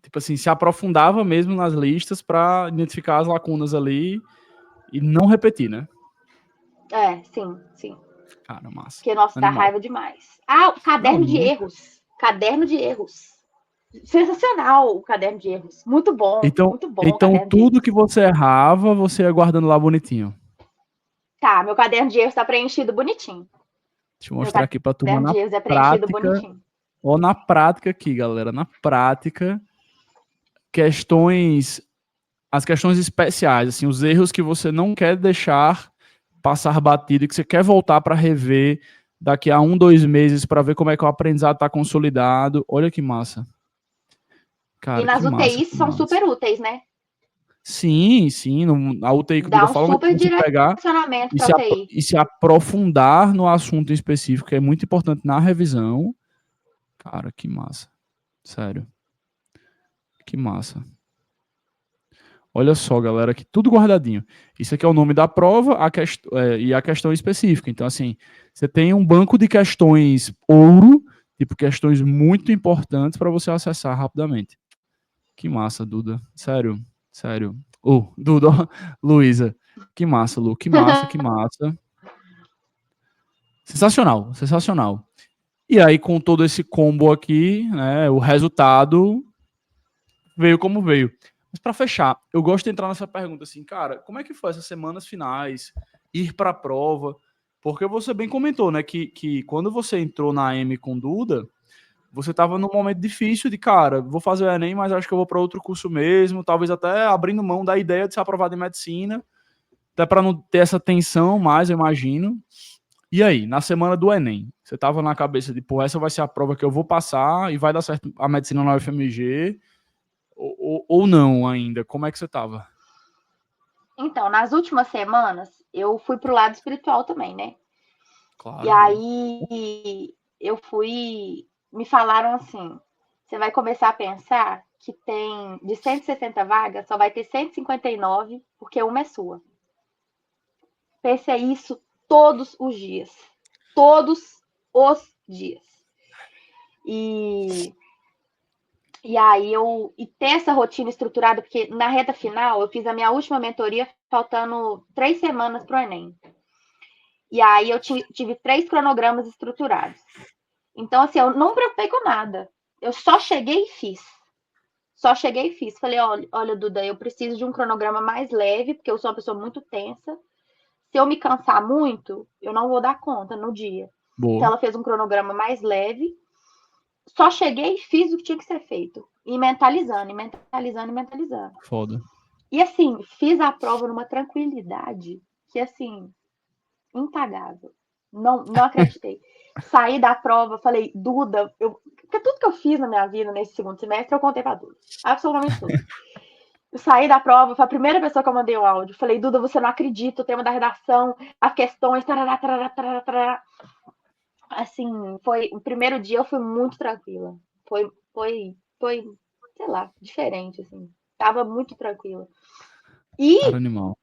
A: Tipo assim, se aprofundava mesmo nas listas para identificar as lacunas ali e não repetir, né?
C: Sim.
A: Cara, massa.
C: Porque, nossa, dá
A: Animal.
C: raiva demais. Ah, o
A: Não,
C: caderno de
A: muito.
C: erros. Caderno de erros. Sensacional o caderno de erros. Muito bom o
A: Então
C: caderno de
A: tudo
C: erros.
A: que você errava, você ia guardando lá bonitinho.
C: Tá, meu caderno de erros tá preenchido bonitinho.
A: Deixa eu
C: Meu
A: mostrar aqui pra turma
C: caderno
A: na
C: de erros é preenchido
A: prática.
C: bonitinho.
A: Ó, na prática aqui, galera. Na prática, as questões especiais, assim, os erros que você não quer deixar passar batido e que você quer voltar para rever daqui a 1, 2 meses para ver como é que o aprendizado está consolidado. Olha que massa.
C: E
A: Cara,
C: nas
A: que massa,
C: UTIs
A: que
C: são
A: massa.
C: super úteis, né?
A: Sim, sim. A UTI que o Duda
C: Dá um
A: fala,
C: super
A: você pegar
C: direcionamento
A: e
C: para UTI.
A: se aprofundar no assunto em específico, que é muito importante na revisão. Cara, que massa. Sério. Que massa. Olha só, galera, que tudo guardadinho. Isso aqui é o nome da prova e a questão específica. Então, assim, você tem um banco de questões ouro, tipo questões muito importantes para você acessar rapidamente. Que massa, Duda. Sério, sério. Duda, Luísa. Que massa, Lu. Que massa, que massa. Sensacional, sensacional. E aí, com todo esse combo aqui, né, o resultado veio como veio. Mas para fechar, eu gosto de entrar nessa pergunta assim, cara, como é que foi essas semanas finais, ir para a prova? Porque você bem comentou, né, que quando você entrou na AM com Duda, você estava num momento difícil de, cara, vou fazer o Enem, mas acho que eu vou para outro curso mesmo, talvez até abrindo mão da ideia de ser aprovado em medicina, até para não ter essa tensão mais, eu imagino. E aí, na semana do Enem, você tava na cabeça de, pô, essa vai ser a prova que eu vou passar e vai dar certo a medicina na UFMG, ou não ainda? Como é que você tava?
C: Então, nas últimas semanas, eu fui pro lado espiritual também, né? E
A: Claro, boa.
C: aí eu fui. Me falaram assim: você vai começar a pensar que tem de 160 vagas, só vai ter 159, porque uma é sua. Pensei isso todos os dias. Todos os dias. E, e aí e ter essa rotina estruturada, porque na reta final eu fiz a minha última mentoria faltando 3 semanas para o Enem. E aí eu tive 3 cronogramas estruturados. Então, assim, eu não me preocupei com nada. Eu só cheguei e fiz. Só cheguei e fiz. Falei, olha, Duda, eu preciso de um cronograma mais leve, porque eu sou uma pessoa muito tensa. Se eu me cansar muito, eu não vou dar conta no dia. Então,
A: Boa.
C: ela fez um cronograma mais leve. Só cheguei e fiz o que tinha que ser feito. E mentalizando, e mentalizando, e mentalizando.
A: Foda.
C: E, assim, fiz a prova numa tranquilidade que, assim, impagável. Não acreditei. Saí da prova, falei, Duda, porque tudo que eu fiz na minha vida nesse segundo semestre, eu contei pra Duda. Absolutamente tudo. Eu saí da prova, foi a primeira pessoa que eu mandei o áudio. Falei, Duda, você não acredita, o tema da redação, as questões, tarará, tarará, tarará, tarará. Assim, foi o primeiro dia eu fui muito tranquila. Foi, sei lá, diferente, assim. Tava muito tranquila.
A: Cara
C: E
A: animal.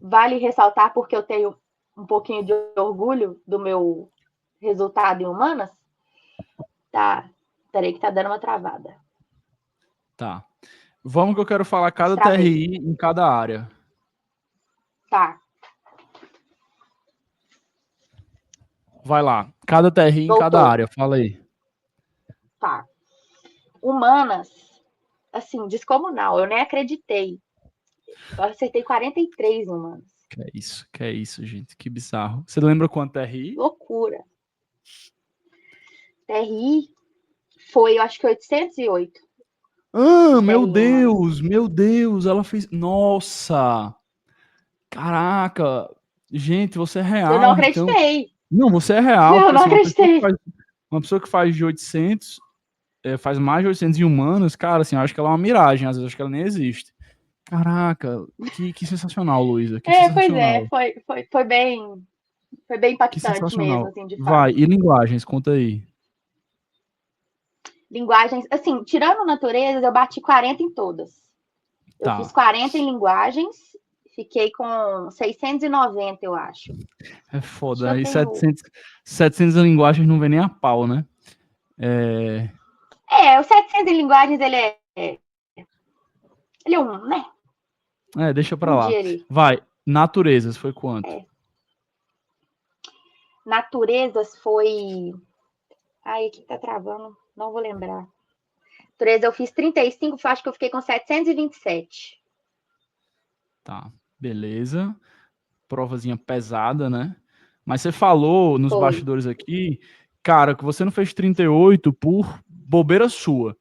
C: vale ressaltar, porque eu tenho um pouquinho de orgulho do meu resultado em humanas. Tá, peraí que tá dando uma travada.
A: Tá. Vamos que eu quero falar cada
C: Destravei.
A: TRI em cada área.
C: Tá,
A: Vai lá. Cada TRI em cada
C: voltou.
A: área. Fala aí.
C: Tá. Humanas, assim, descomunal. Eu nem acreditei. Eu acertei 43 humanas.
A: Que é isso, gente. Que bizarro. Você lembra quanto TRI?
C: Loucura. TRI foi, eu acho que 808
A: Ah,
C: de TRI em humanas.
A: Meu Deus, ela fez. Nossa! Caraca! Gente, você é
C: Eu não
A: real, então.
C: acreditei.
A: Não, você é real,
C: Eu
A: porque
C: não
A: assim,
C: acreditei.
A: uma pessoa que faz de 800, faz mais de 800 em humanos, cara, assim, eu acho que ela é uma miragem, às vezes eu acho que ela nem existe. Caraca, que sensacional, Luísa, que
C: Pois é,
A: sensacional,
C: foi bem
A: que
C: impactante mesmo,
A: sensacional.
C: assim, de fato.
A: Vai, e linguagens, conta aí.
C: Linguagens, assim, tirando naturezas, eu bati 40 em todas. Eu fiz
A: Tá,
C: 40 em linguagens, fiquei com 690, eu acho.
A: é
C: Acho que
A: foda,
C: eu
A: e
C: tenho.
A: 700 linguagens não vem nem a pau, né? É,
C: O 700 em linguagens, ele é um, né?
A: deixa pra
C: Um
A: lá.
C: dia ali.
A: Vai, naturezas, foi quanto?
C: É. Naturezas foi. Ai, aqui tá travando, não vou lembrar. Natureza eu fiz 35, acho que eu fiquei com 727.
A: Tá, beleza. Provazinha pesada, né? Mas você falou nos
C: Foi.
A: bastidores aqui, cara, que você não fez 38 por bobeira sua.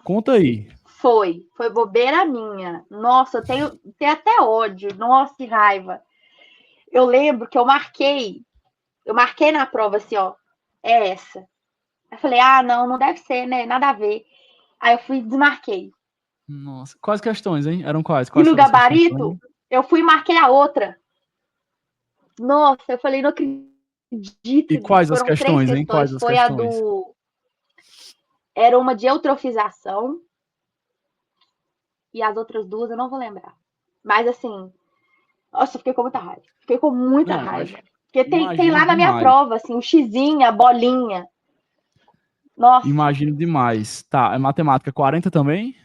A: Conta aí.
C: Foi bobeira minha. Nossa, tenho até ódio. Nossa, que raiva. Eu lembro que eu marquei na prova assim, ó, é essa. Eu falei, não deve ser, né? Nada a ver. Aí eu fui e desmarquei.
A: Nossa, quais questões, hein? Eram quais?
C: E
A: Quais
C: no
A: foram as questões? Você lembra?
C: gabarito, eu fui e marquei a outra. Nossa, eu falei, não acredito
A: E
C: nisso.
A: quais as
C: Foram três
A: questões, hein? Quais
C: questões.
A: as
C: Foi a
A: questões?
C: do. Era uma de eutrofização e as outras duas eu não vou lembrar. Mas assim, nossa, eu fiquei com muita raiva. Fiquei com muita
A: Não,
C: raiva. Porque tem
A: imagino
C: lá na minha
A: demais.
C: prova, assim, o xizinho, a bolinha. Nossa,
A: Imagino demais. Tá, é matemática 40 também?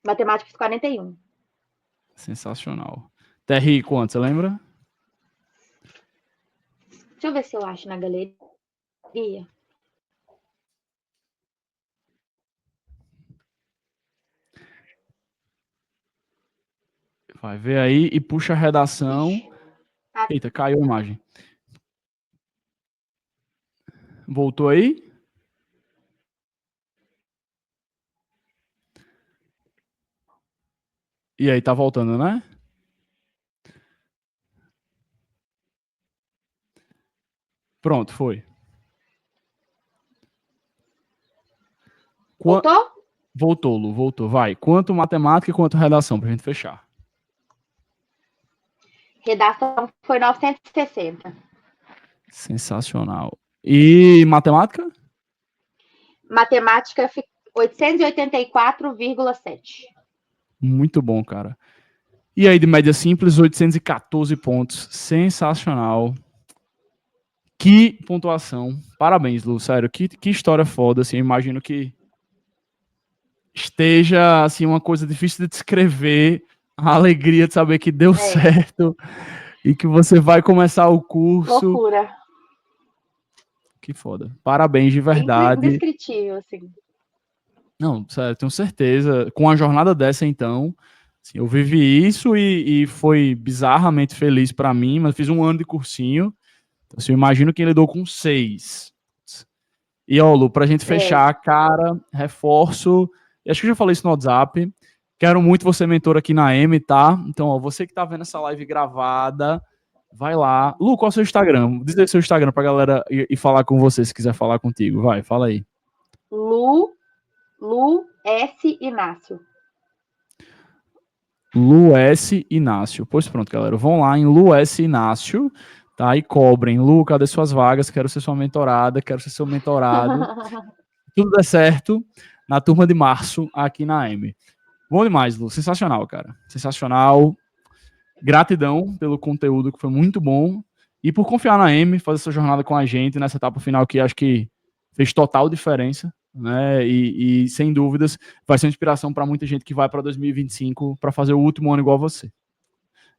C: matemática fiz 41.
A: Sensacional. TRI quanto, você lembra?
C: Deixa eu ver se eu acho na galeria.
A: Vai ver aí e puxa a redação.
C: Ixi,
A: Eita, caiu a imagem. Voltou aí? E aí, tá voltando, né? Pronto, foi.
C: Voltou?
A: Voltou, Lu, voltou. Vai. Quanto matemática e quanto redação, pra gente fechar.
C: Redação foi 960.
A: Sensacional. E matemática?
C: Matemática 884,7.
A: Muito bom, cara. E aí, de média simples, 814 pontos. Sensacional. Que pontuação. Parabéns, Lu. Sério, que história foda. Assim, eu imagino que esteja assim, uma coisa difícil de descrever. A alegria de saber que deu certo e que você vai começar o curso.
C: Loucura.
A: Que foda. Parabéns de verdade.
C: Indescritível, assim.
A: Não, sério, tenho certeza. Com a jornada dessa, então, assim, eu vivi isso e foi bizarramente feliz para mim, mas fiz um ano de cursinho. Então, assim, eu imagino quem lidou com 6. E, ó, Lu, pra gente fechar, cara, reforço. Acho que eu já falei isso no WhatsApp. Quero muito você mentor aqui na M, tá? Então, ó, você que tá vendo essa live gravada, vai lá. Lu, qual é o seu Instagram? Diz aí seu Instagram pra galera e falar com você, se quiser falar contigo. Vai, fala aí.
C: Lu S. Inácio.
A: Lu S. Inácio. Pois pronto, galera. Vão lá em Lu S. Inácio, tá? E cobrem. Lu, cadê suas vagas? Quero ser sua mentorada, quero ser seu mentorado. Tudo der certo na turma de março aqui na M. Bom demais, Lu. Sensacional, cara. Sensacional. Gratidão pelo conteúdo, que foi muito bom. E por confiar na M, fazer essa jornada com a gente nessa etapa final que acho que fez total diferença, né? E sem dúvidas vai ser uma inspiração para muita gente que vai para 2025 para fazer o último ano igual a você.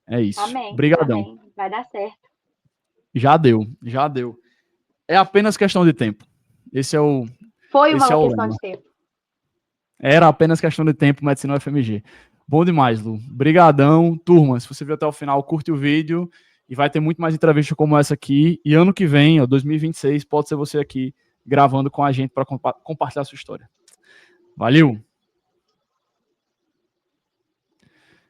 A: É isso.
C: Amém.
A: Obrigadão.
C: Amém. Vai dar certo.
A: Já deu, já deu. É apenas questão de tempo. Esse é o.
C: Foi uma
A: esse é o
C: questão
A: lema.
C: de tempo.
A: Era apenas questão de tempo, Medicina UFMG. Bom demais, Lu. Brigadão. Turma, se você viu até o final, curte o vídeo e vai ter muito mais entrevista como essa aqui. E ano que vem, ó, 2026, pode ser você aqui gravando com a gente para compartilhar a sua história. Valeu!